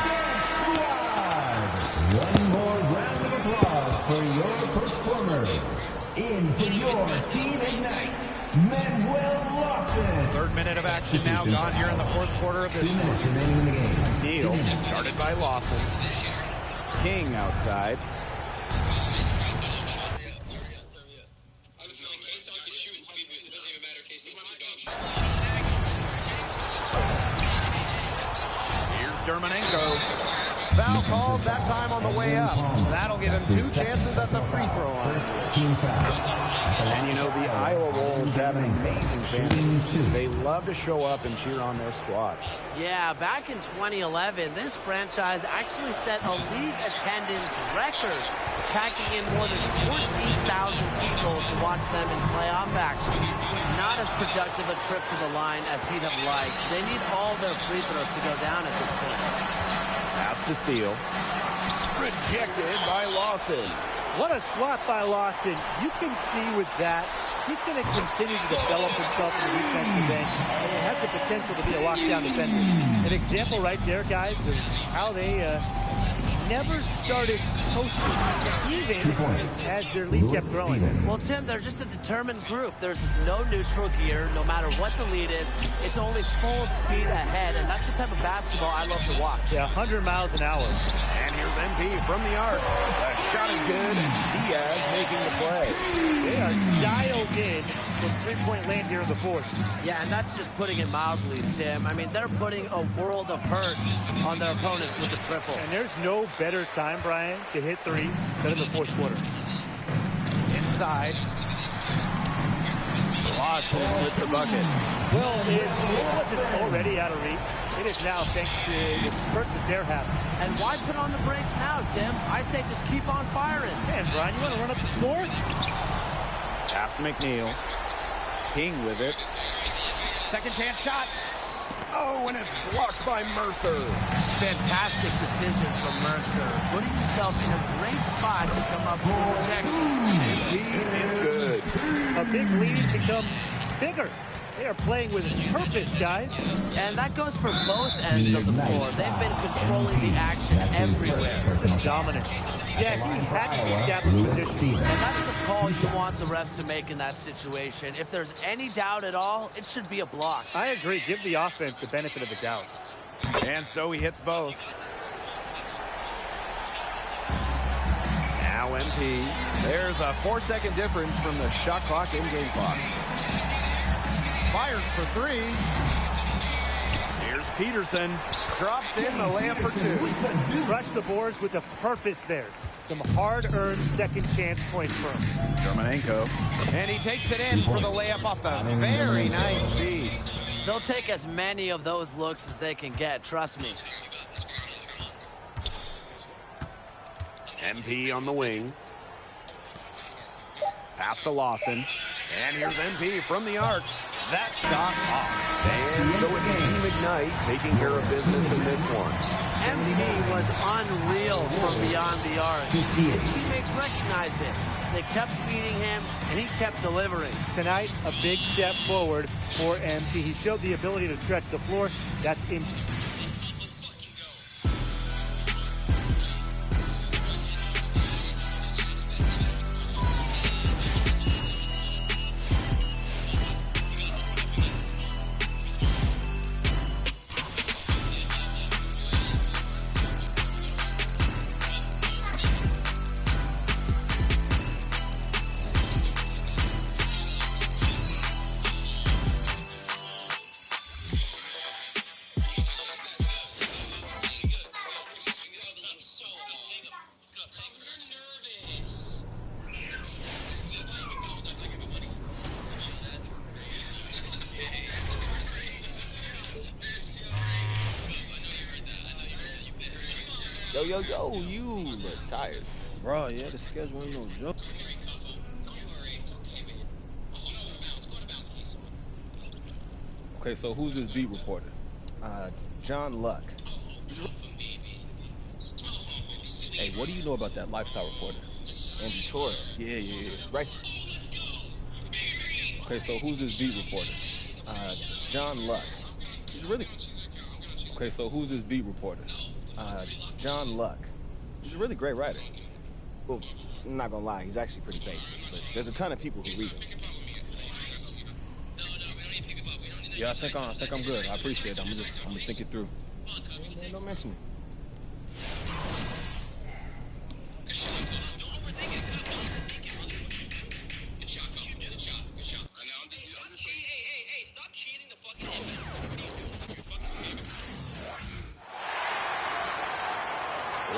C: Dance Squad. One more round of applause for your performers. In for your Team Ignite, Manuel Lawson.
I: 3rd minute of action now gone here in the 4th quarter of this
C: 2 minutes
I: one.
C: remaining in the game.
I: Neal, started by Lawson. King outside. Here's Dermanenko. Foul called that time on the way up. That'll give him 2 chances at the free throw line.
C: First team foul.
I: And you know, the Iowa Wolves have an amazing fan base. They love to show up and cheer on their squad.
J: Yeah, back in 2011, this franchise actually set a league attendance record, packing in more than 14,000 people to watch them in playoff action. Not as productive a trip to the line as he'd have liked. They need all their free throws to go down at this point.
I: Pass to steal. Rejected by Lawson.
K: What a swat by Lawson. You can see with that, he's going to continue to develop himself in the defensive end, and it has the potential to be a lockdown defender. An example right there, guys, of how they never started posting even as their lead kept growing.
J: Well, Tim, they're just a determined group. There's no neutral gear, no matter what the lead is. It's only full speed ahead, and that's the type of basketball I love to watch.
K: Yeah, 100 miles an hour.
I: And here's MP from the arc. The shot is good, and Diaz making the play.
K: They are dialed in from three-point land here in the fourth.
J: Yeah, and that's just putting it mildly, Tim. I mean, they're putting a world of hurt on their opponents with the triple.
K: And there's no better time, Brian, to hit threes than in the fourth quarter.
I: Inside. Lawson with the bucket.
K: Well, it wasn't already out of reach. It is now thanks to the spurt that they're having.
J: And why put on the brakes now, Tim? I say just keep on firing.
K: Man, Brian, you want to run up the score?
I: Pass McNeil. King with it. Second chance shot. Oh, and it's blocked by Mercer.
J: Fantastic decision from Mercer. Putting himself in a great spot to come up with the protection.
I: It's good.
K: A big lead becomes bigger. They are playing with purpose, guys.
J: And that goes for both ends of the floor. They've been controlling the action everywhere.
K: Just dominant. Yeah, he had to establish position.
J: And that's the call you want the refs to make in that situation. If there's any doubt at all, it should be a block.
K: I agree. Give the offense the benefit of the doubt.
I: And so he hits both. Now MP. There's a 4-second difference from the shot clock and game clock. Fires for 3. Here's Peterson. Drops in the layup for 2.
K: Rush the boards with a purpose there. Some hard-earned second chance points for him.
I: Germanenko. And he takes it in for the layup off the very nice feed.
J: They'll take as many of those looks as they can get, trust me.
I: MP on the wing. Pass to Lawson. And here's MP from the arc. That shot off. And so it's Team Ignite taking care of business in this one.
J: MP was unreal from beyond the arc. His teammates recognized it. They kept feeding him, and he kept delivering.
K: Tonight, a big step forward for MP. He showed the ability to stretch the floor. That's
F: Yo, you look tired. Bro, yeah, the schedule ain't no joke. Okay, so who's this beat reporter?
L: John Luck.
F: Hey, what do you know about that lifestyle reporter?
L: Andy Torres.
F: Yeah.
L: Right.
F: Okay, so who's this beat reporter?
L: John Luck.
F: He's really... Okay, so who's this beat reporter?
L: John Luck.
F: He's a really great writer.
L: Well, I'm not gonna lie, he's actually pretty basic, but there's a ton of people who read him.
F: Yeah, I think I'm good. I appreciate it. I'm gonna think it through.
L: Man, don't mention it.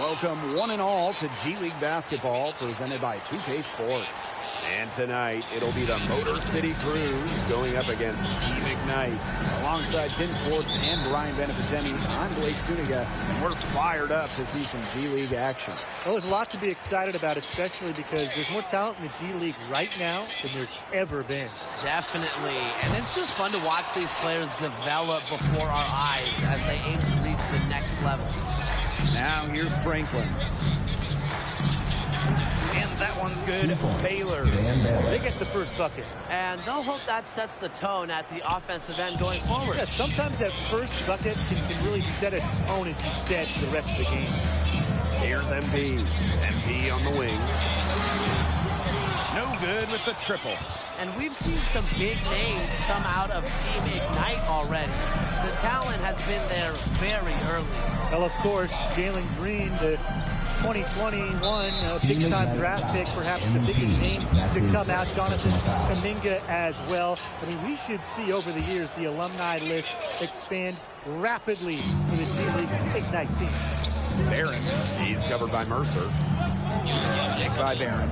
I: Welcome one and all to G League Basketball, presented by 2K Sports. And tonight, it'll be the Motor City Cruise going up against Team Ignite. Alongside Tim Schwartz and Brian Benefitemi, I'm Blake Suniga, and we're fired up to see some G League action.
K: Well, there's a lot to be excited about, especially because there's more talent in the G League right now than there's ever been.
J: Definitely. And it's just fun to watch these players develop before our eyes as they aim to reach the next level.
I: Now here's Franklin. And that one's good. Baylor.
K: They get the first bucket.
J: And they'll hope that sets the tone at the offensive end going forward.
K: Yeah, sometimes that first bucket can really set a tone, as you said, for the rest of the game.
I: Here's MP. MP on the wing. No good with the triple.
J: And we've seen some big names come out of Team Ignite already. The talent has been there very early.
K: Well, of course, Jalen Green, the 2021 big-time draft pick, perhaps the biggest name to come out. Jonathan Kuminga as well. I mean, we should see over the years the alumni list expand rapidly for the G League Ignite team.
I: Barron, he's covered by Mercer. Nick by Barron.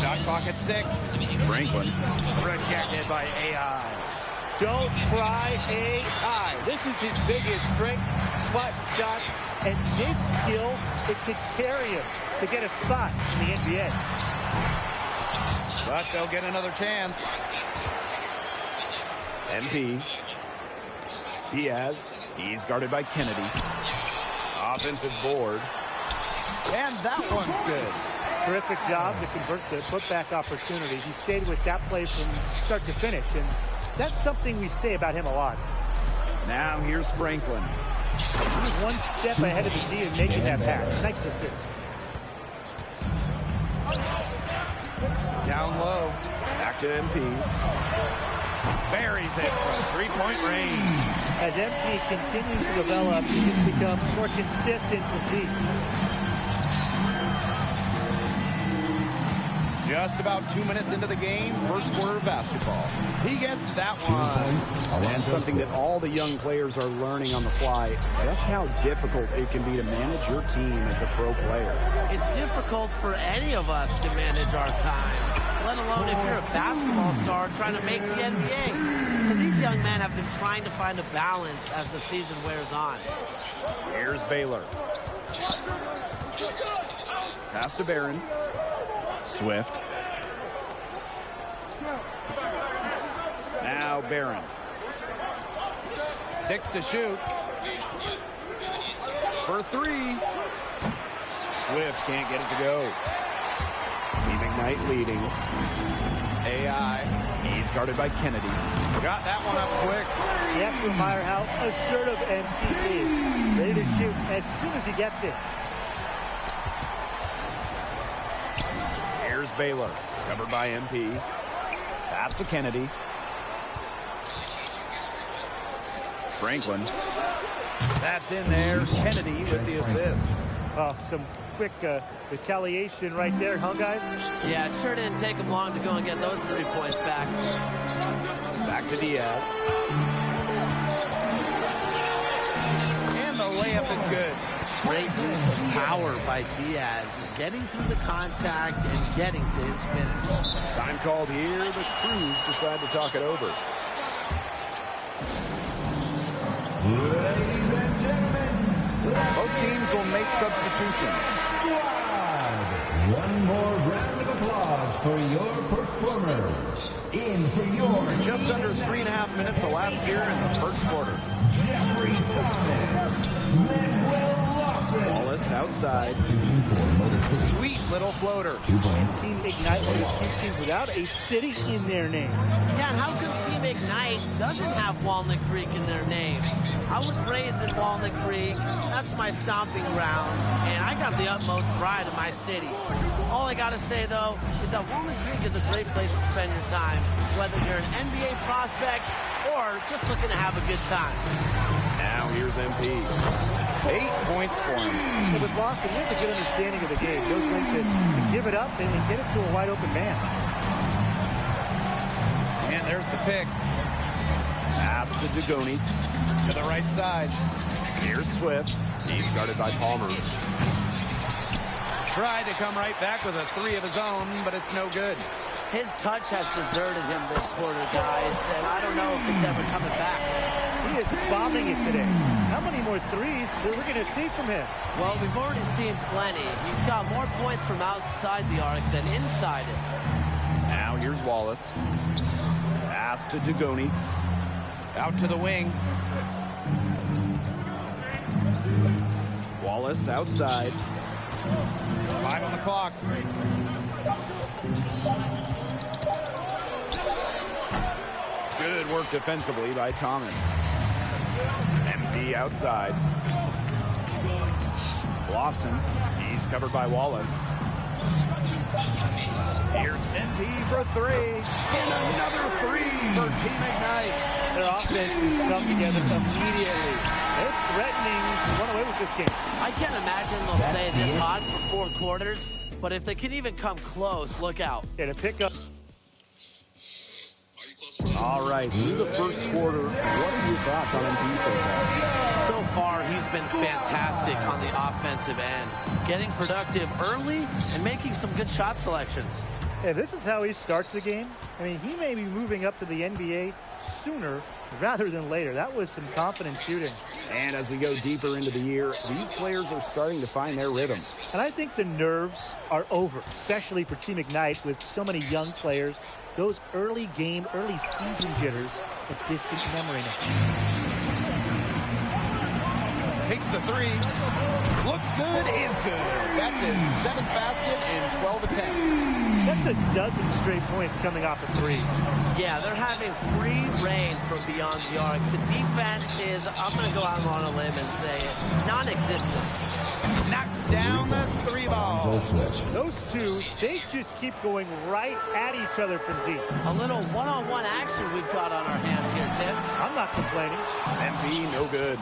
I: Shot clock at 6. Franklin. Rejected by AI.
K: Don't try AI. This is his biggest strength, spot shots, and this skill, it could carry him to get a spot in the NBA.
I: But they'll get another chance. MP. Diaz. He's guarded by Kennedy. Offensive board. And that one's good.
K: Terrific job to convert the putback opportunity. He stayed with that play from start to finish, and that's something we say about him a lot.
I: Now here's Franklin.
K: He was one step ahead of the D in making that pass. Nice assist.
I: Down low. Back to MP. Buries it from three-point range.
K: As MP continues to develop, he just becomes more consistent with deep.
I: Just about 2 minutes into the game, first quarter of basketball. He gets that one. And something that all the young players are learning on the fly, just how difficult it can be to manage your team as a pro player.
J: It's difficult for any of us to manage our time, let alone if you're a basketball star trying to make the NBA. So these young men have been trying to find a balance as the season wears on.
I: Here's Baylor. Pass to Barron. Swift. Now Barron. 6 to shoot. For 3. Swift can't get it to go. Team Ignite leading. AI. He's guarded by Kennedy. Got that one up quick.
K: You have to admire how assertive MP is. Ready to shoot as soon as he gets it.
I: Here's Baylor, covered by MP. Pass to Kennedy. Franklin. That's in there. Kennedy with the assist.
K: Some quick retaliation right there, huh, guys?
J: Yeah, it sure didn't take him long to go and get those 3 points back.
I: Back to Diaz. And the layup is good.
J: Great use of power by Diaz, getting through the contact and getting to his finish.
I: Time called here. The Crews decide to talk it over.
C: Ladies and gentlemen,
I: both teams will make substitutions.
C: Squad, one more round of applause for your performers. In for your
I: just under 3.5 minutes elapsed here in the first quarter.
C: Jeffrey Thomas, Manuel Lawson.
I: Wallace outside. Sweet little floater.
C: 2 points.
K: Team Ignite one of the few teams without a city in their name.
J: Yeah, and how come Team Ignite doesn't have Walnut Creek in their name? I was raised in Walnut Creek. That's my stomping grounds, and I got the utmost pride in my city. All I gotta say, though, is that Walnut Creek is a great place to spend your time, whether you're an NBA prospect or just looking to have a good time.
I: Now here's MP. 8 points for him.
K: But with Boston, he has a good understanding of the game. Those lengths to give it up and get it to a wide open man.
I: And there's the pick. Pass to Dugonitz to the right side. Here's Swift. He's guarded by Palmer. Tried to come right back with a three of his own, but it's no good.
J: His touch has deserted him this quarter, guys, and I don't know if it's ever coming back.
K: He is bombing it today. How many more threes are we going to see from him?
J: Well, we've already seen plenty. He's got more points from outside the arc than inside it.
I: Now here's Wallace. Pass to Dugonix. Out to the wing. Wallace outside. 5 on the clock. Good work defensively by Thomas. MP outside. Lawson. He's covered by Wallace. Here's MP for 3. And another 3 for Team Ignite.
K: Their offense has come together immediately. They're threatening to run away with this game.
J: I can't imagine they'll stay this hot for 4 quarters, but if they can even come close, look out.
K: Yeah, to pick up.
I: All right, through the first quarter, what are your thoughts on MP so far?
J: So far, he's been fantastic on the offensive end, getting productive early and making some good shot selections.
K: Yeah, this is how he starts a game. I mean, he may be moving up to the NBA sooner rather than later. That was some confident shooting.
I: And as we go deeper into the year, these players are starting to find their rhythm.
K: And I think the nerves are over, especially for Team Ignite with so many young players. Those early game, early season jitters is distant memory now.
I: Takes the 3. Looks good, is good. That's his 7th basket in 12 attempts.
K: That's a dozen straight points coming off of threes.
J: Yeah, they're having free reign from beyond the arc. The defense is, I'm going to go out on a limb and say it, non-existent.
I: Knocks down the 3 ball.
K: Those two, they just keep going right at each other from deep.
J: A little one-on-one action we've got on our hands here, Tim.
K: I'm not complaining.
I: MP, no good.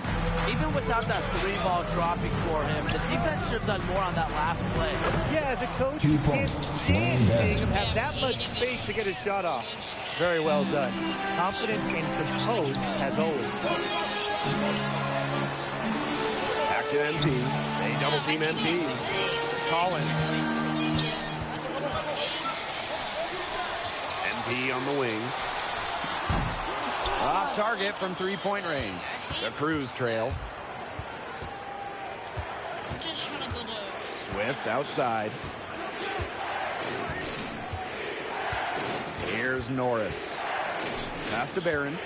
J: Even without that 3-ball dropping for him, the defense should have done more on that last play.
K: Yeah, as a coach, you can't stand seeing him have that much space to get his shot off. Very well done. Confident and composed as always.
I: Back to MP. They double team MP. Collins. MP on the wing. Off target from 3-point range. The Cruz trail. Swift outside. Here's Norris. Pass to Barron.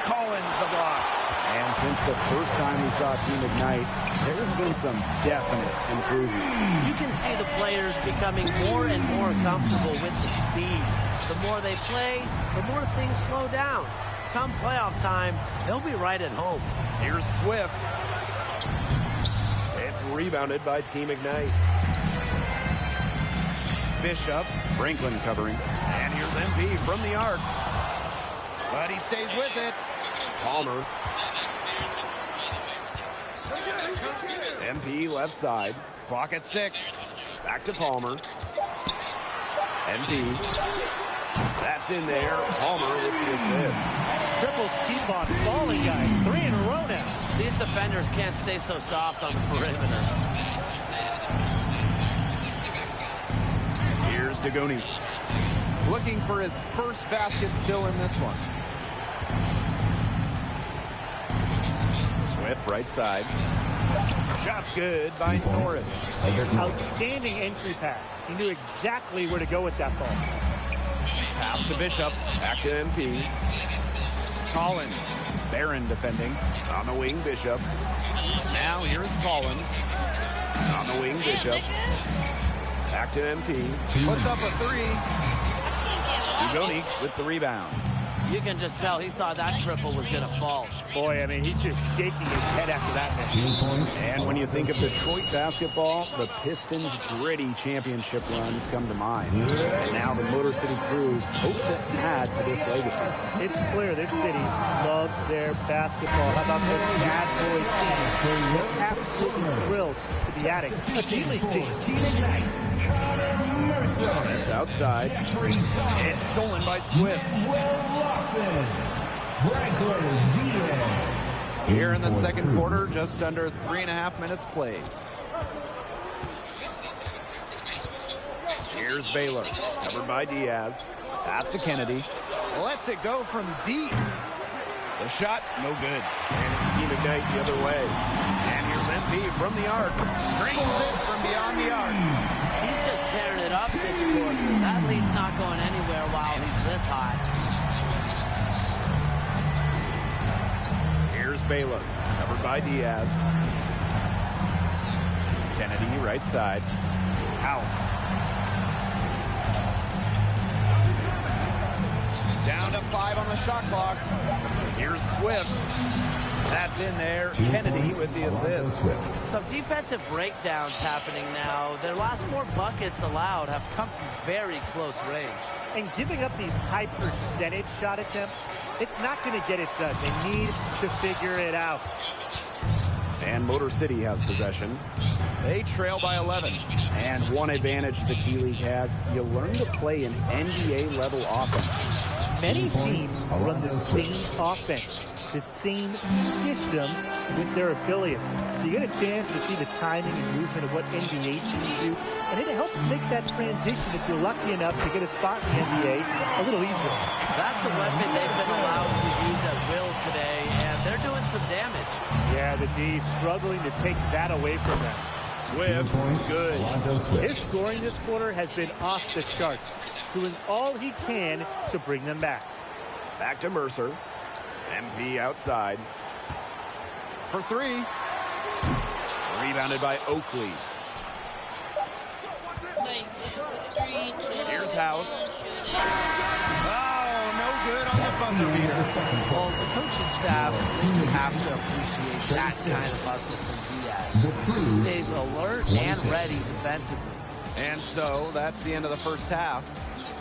I: Collins the block. And since the first time we saw Team Ignite, there's been some definite improvement.
J: You can see the players becoming more and more comfortable with the speed. The more they play, the more things slow down. Come playoff time, they'll be right at home.
I: Here's Swift. It's rebounded by Team Ignite. Bishop, Franklin covering. And here's MP from the arc. But he stays with it. Palmer. MP left side. Clock at 6. Back to Palmer. MP. That's in there. Palmer with the assist.
K: Triples keep on falling, guys. 3 in a row now.
J: These defenders can't stay so soft on the perimeter.
I: Here's Dugonix. Looking for his first basket still in this one. Swift right side. Shot's good by Norris.
K: Outstanding entry pass. He knew exactly where to go with that ball.
I: Pass to Bishop. Back to MP. Collins. Barron defending. On the wing, Bishop. Now here's Collins. On the wing, Bishop. Back to MP. Puts up a 3. Dugonix with the rebound.
J: You can just tell he thought that triple was going to fall.
K: Boy, I mean, he's just shaking his head after that miss.
I: And when you think of Detroit basketball, the Pistons' gritty championship runs come to mind. And now the Motor City Cruise hope to add to this legacy.
K: It's clear this city loves their basketball. How about those bad boy teams? They're absolutely thrilled to be adding a G-League team. Team Ignite.
I: That's outside. It's stolen by Swift.
C: Will Lawson, Franklin Diaz.
I: Here in the second quarter, just under 3.5 minutes played. Here's Baylor, covered by Diaz. Pass to Kennedy. Lets it go from deep. The shot, no good. And it's Team Ignite the other way. And here's MP from the arc. Drains it from beyond the arc.
J: He's just tearing it up this quarter. That lead's not going anywhere while he's this hot.
I: Here's Baylor, covered by Diaz. Kennedy, right side. House. Down to 5 on the shot clock. Here's Swift. That's in there. Kennedy with the assist.
J: Some defensive breakdowns happening now. Their last 4 buckets allowed have come from very close range.
K: And giving up these high percentage shot attempts, it's not going to get it done. They need to figure it out.
I: And Motor City has possession. They trail by 11. And one advantage the G-League has, you learn to play an NBA-level offense.
K: Many teams run the same offense, the same system with their affiliates. So you get a chance to see the timing and movement of what NBA teams do, and it helps make that transition, if you're lucky enough to get a spot in the NBA, a little easier.
J: That's a weapon they've been allowed to use at will today, and they're doing some damage.
K: Yeah, the D struggling to take that away from them.
I: Swift, good.
K: His scoring this quarter has been off the charts, doing all he can to bring them back.
I: Back to Mercer. MP outside. For 3. Rebounded by Oakley. Here's House. Oh, no good on the buzzer beater.
J: Well, the coaching staff just have to appreciate that kind of hustle from Diaz. He stays alert and ready defensively.
I: And so that's the end of the first half.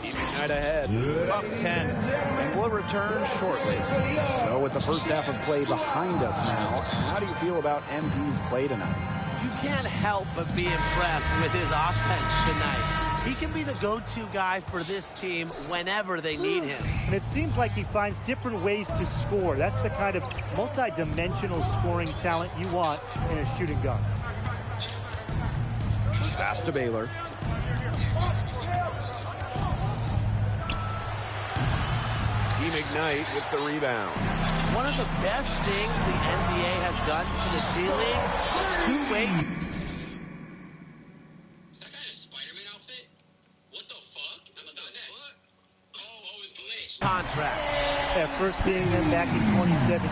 I: Team Ignite ahead, up 10, and we'll return shortly. So with the first half of play behind us now, how do you feel about MP's play tonight?
J: You can't help but be impressed with his offense tonight. He can be the go-to guy for this team whenever they need him.
K: And it seems like he finds different ways to score. That's the kind of multi-dimensional scoring talent you want in a shooting guard.
I: Pass to Baylor. Team Ignite with the rebound.
J: One of the best things the NBA has done for the G-League, two-way.
M: Is that guy a Spider-Man outfit? What the fuck? I'm about next. Oh, it's glitched.
J: Contract.
K: Yeah, first seeing them back in 2017,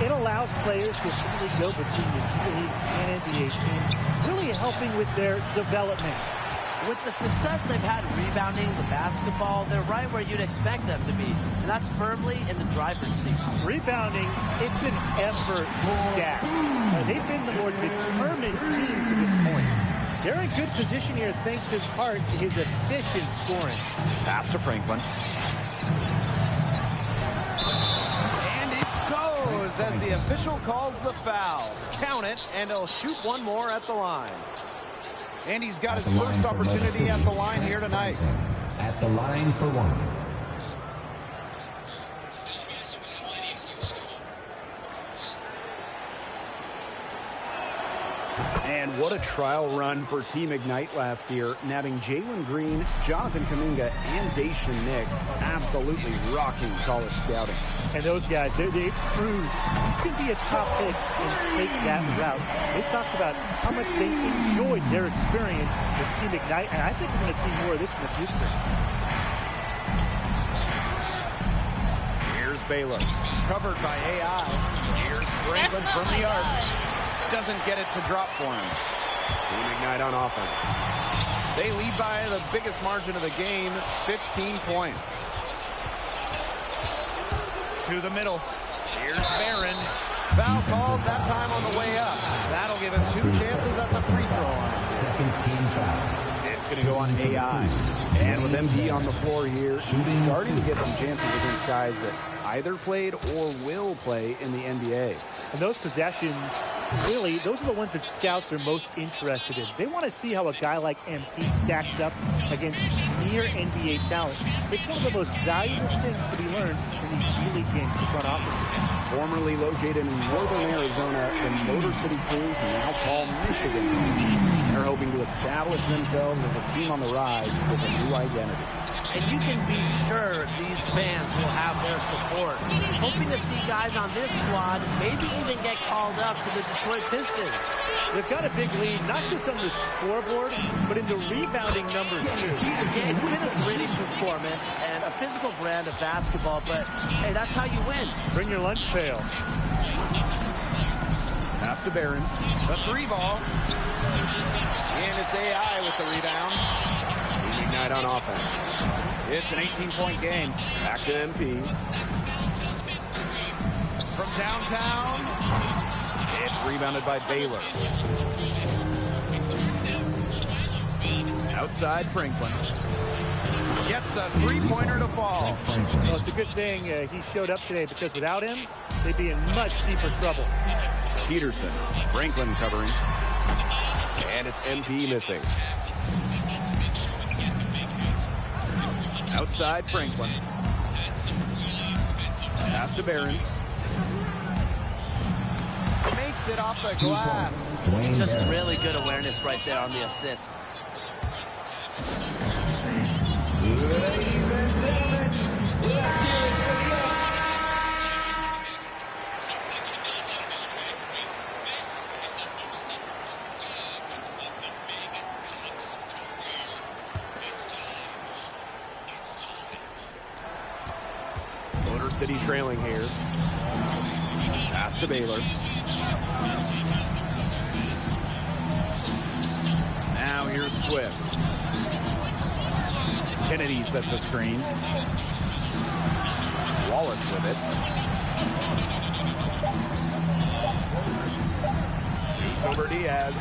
K: it allows players to freely go between the G-League and NBA teams, really helping with their development.
J: With the success they've had rebounding the basketball, they're right where you'd expect them to be, and that's firmly in the driver's seat.
K: Rebounding, it's an effort stack. They've been the more determined team to this point. They're in good position here thanks in part to his efficient scoring.
I: Pass to Franklin. And it goes as the official calls the foul. Count it, and he'll shoot one more at the line. And he's got his first opportunity at the line here tonight.
C: At the line for 1.
I: And what a trial run for Team Ignite last year, nabbing Jalen Green, Jonathan Kuminga, and Dacian Nix, absolutely rocking college scouting.
K: And those guys, they proved you can be a top pick and take that route. They talked about how much they enjoyed their experience with Team Ignite, and I think we're going to see more of this in the future.
I: Here's Baylor, covered by AI. Here's Franklin from the arc. Doesn't get it to drop for him. Team Ignite on offense. They lead by the biggest margin of the game, 15 points. To the middle. Here's Barron. Foul called that time on the way up. That'll give him 2 chances at the free throw line.
C: Second team foul.
I: It's going to go on AI. And with MP on the floor here, he's starting to get some chances against guys that either played or will play in the NBA.
K: And those possessions, really, those are the ones that scouts are most interested in. They want to see how a guy like MP stacks up against near NBA talent. It's one of the most valuable things to be learned in these G-League games for front offices.
I: Formerly located in northern Arizona, the Motor City Cruise, now called Michigan. They're hoping to establish themselves as a team on the rise with a new identity.
J: And you can be sure these fans will have their support. Hoping to see guys on this squad maybe even get called up to the Detroit Pistons.
K: They've got a big lead, not just on the scoreboard, but in the rebounding numbers, too.
J: Yeah, it's been a gritty performance and a physical brand of basketball, but, hey, that's how you win.
K: Bring your lunch pail.
I: Pass to Barron.
N: The 3 ball. And it's AI with the rebound.
I: Ignite on offense.
N: It's an 18-point game.
I: Back to MP.
N: From downtown.
I: It's rebounded by Baylor. Outside Franklin.
N: Gets the 3-pointer to fall.
K: Well, it's a good thing he showed up today, because without him, they'd be in much deeper trouble.
I: Peterson. Franklin covering. And it's MP missing. Outside Franklin. Pass to Barron.
N: Makes it off the glass.
J: Just really good awareness right there on the assist.
C: Ladies and gentlemen, let's hear it for the
I: Motor City trailing here. Pass to Baylor. Now here's Swift. Kennedy sets a screen. Wallace with it. Shoots over Diaz.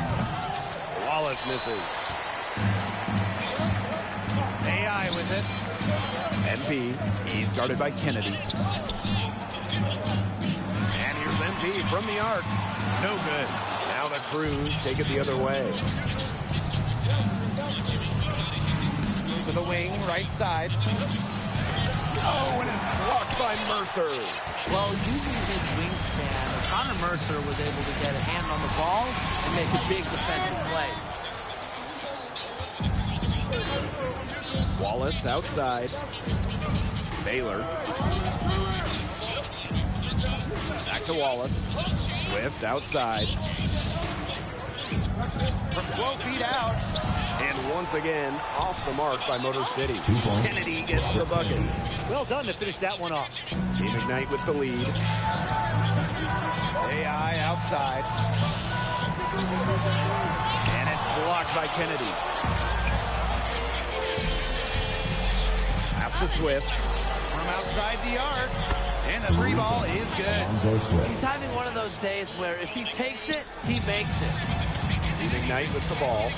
I: Wallace misses.
N: AI with it.
I: MP. He's guarded by Kennedy. And here's MP from the arc. No good. Now the Crews take it the other way.
N: To the wing, right side.
I: Oh, and it's blocked by Mercer.
J: Well, using his wingspan, Connor Mercer was able to get a hand on the ball and make a big defensive play.
I: Wallace outside. Baylor. Back to Wallace. Swift outside.
N: From 12 feet out.
I: And once again, off the mark by Motor City. Kennedy gets the bucket.
K: Well done to finish that one off.
I: Team Ignite with the lead.
N: AI outside.
I: And it's blocked by Kennedy. Pass to Swift.
N: From outside the arc. And the 3 ball is good.
J: He's having one of those days where if he takes it, he makes it.
I: Team Ignite with the ball.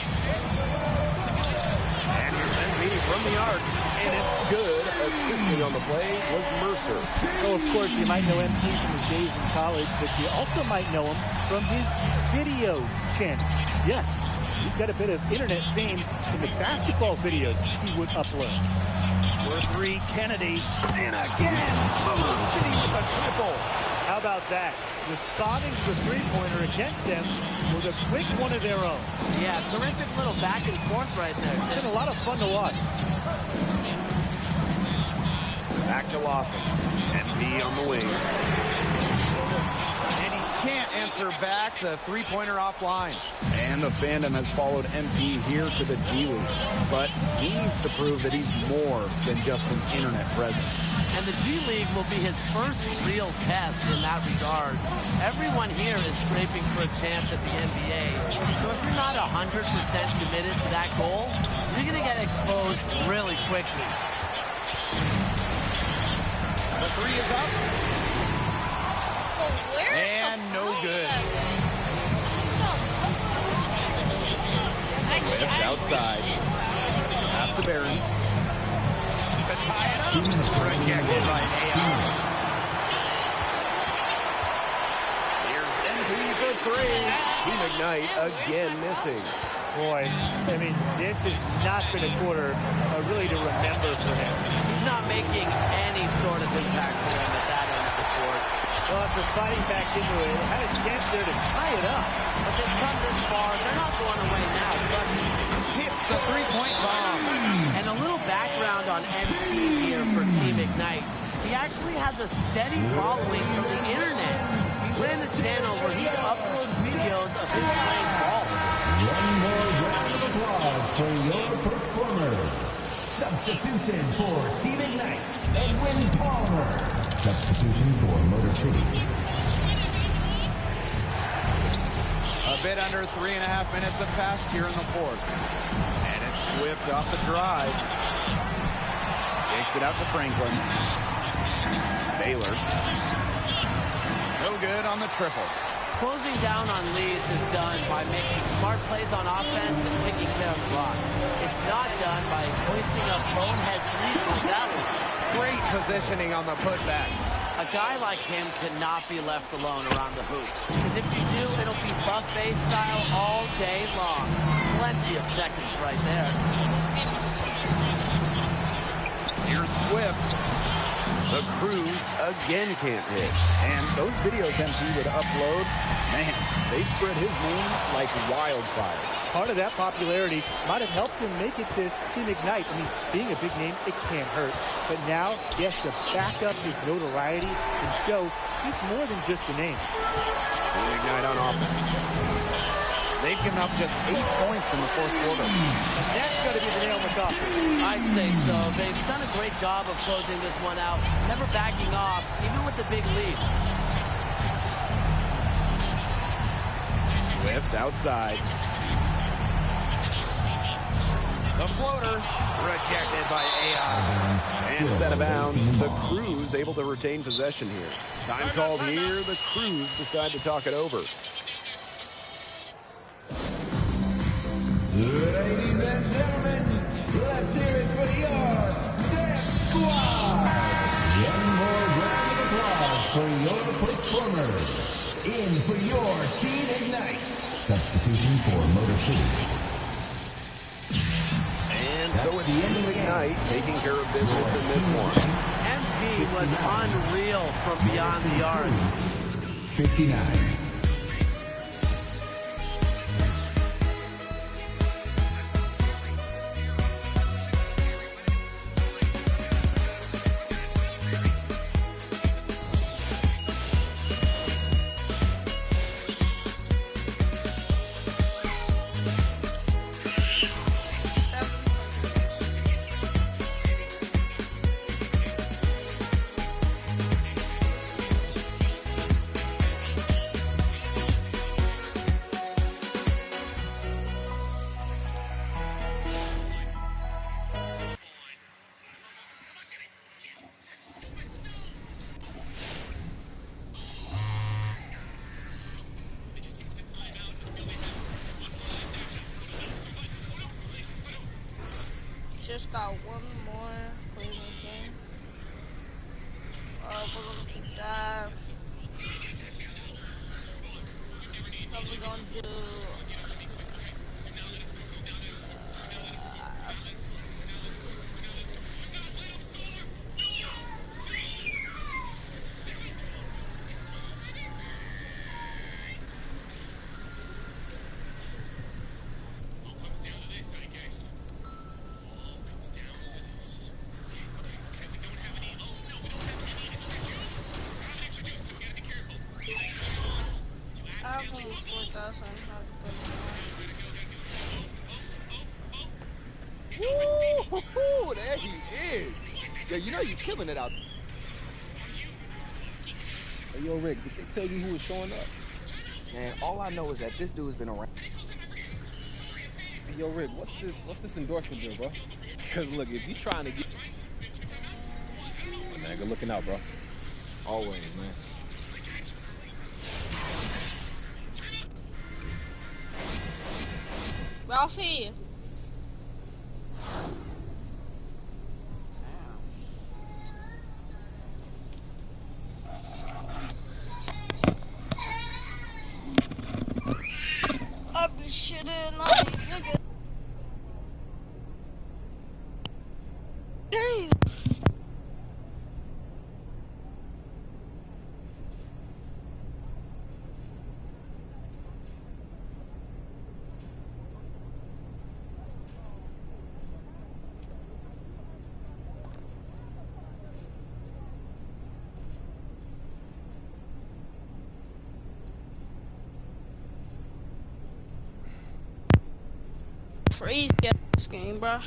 I: And here's MP from the arc. And it's good. Assisting on the play was Mercer.
K: Well, of course, you might know MP from his days in college, but you also might know him from his video channel. Yes, he's got a bit of internet fame from the basketball videos he would upload.
N: For 3, Kennedy. And again, Motor City with a triple.
K: How about that? Responding to the three-pointer against them with a quick one of their own.
J: Yeah, terrific little back and forth right there.
K: It's been a lot of fun to watch.
I: Back to Lawson. MP on the wing.
N: And he can't answer back the 3-pointer offline.
I: And the fandom has followed MP here to the G League. But he needs to prove that he's more than just an internet presence.
J: And the G League will be his first real test in that regard. Everyone here is scraping for a chance at the NBA. So if you're not 100% committed to that goal, you're going to get exposed really quickly.
N: The 3 is up. And no good.
I: Swift outside. Pass to Barron.
N: To tie it up. Rejected by AI.
I: Here's MP for 3. Team Ignite again missing.
K: Boy, I mean, this has not been a quarter really to remember for him.
J: He's not making any sort of impact for him at that end of the court.
K: Well, after fighting back into it, had a chance there to tie it up.
J: But they've come this far. They're not going away now. Trust me.
I: Hits the three-point bomb.
J: And a little background on MP here for Team Ignite. He actually has a steady following from the internet. He ran a channel where he uploads videos of him playing ball.
C: One more round of applause for your performers. Substitution for Team Ignite, Edwin Palmer. Substitution for Motor City.
I: A bit under 3.5 minutes have passed here in the fourth. And it's Swift off the drive. Takes it out to Franklin. Baylor. No good on the triple.
J: Closing down on leads is done by making smart plays on offense and taking care of the block. It's not done by hoisting up bonehead threes like that one.
I: Great positioning on the putback.
J: A guy like him cannot be left alone around the hoop. Because if you do, it'll be buffet style all day long. Plenty of seconds right there.
I: Here's Swift. The Crews again can't hit.
L: And those videos MP would upload, man, they spread his name like wildfire.
K: Part of that popularity might have helped him make it to Team Ignite. I mean, being a big name, it can't hurt. But now he has to back up his notoriety and show he's more than just a name.
I: Team Ignite on offense. They've given up just 8 points in the fourth quarter.
K: And that's got to be the nail in the coffin.
J: I'd say so. They've done a great job of closing this one out, never backing off, even with the big lead.
I: Swift outside. The floater rejected by AI. And it's out of bounds. The Crews able to retain possession here. Time called here. The Crews decide to talk it over.
C: Ladies and gentlemen, let's hear it for your Dance Squad. One more round of applause for your performers. In for your Team Ignite. Substitution for Motor City.
I: And so at the end of Ignite, taking care of business in this one.
J: MP was unreal from beyond the arc.
C: 59.
D: Just got one more Cleveland game. We're gonna keep that. Probably gonna do.
L: Woo! There he is. Yo, you know you're killing it out there. Hey, yo, Rick, did they tell you who was showing up? Man, all I know is that this dude's been around. Hey, yo, Rick, what's this endorsement deal, bro? Because look, if you trying to get, hey, man, good looking out, bro. Always, man.
D: Ralphie. Up and shit in like nigga. Damn. crazy at this game, bro.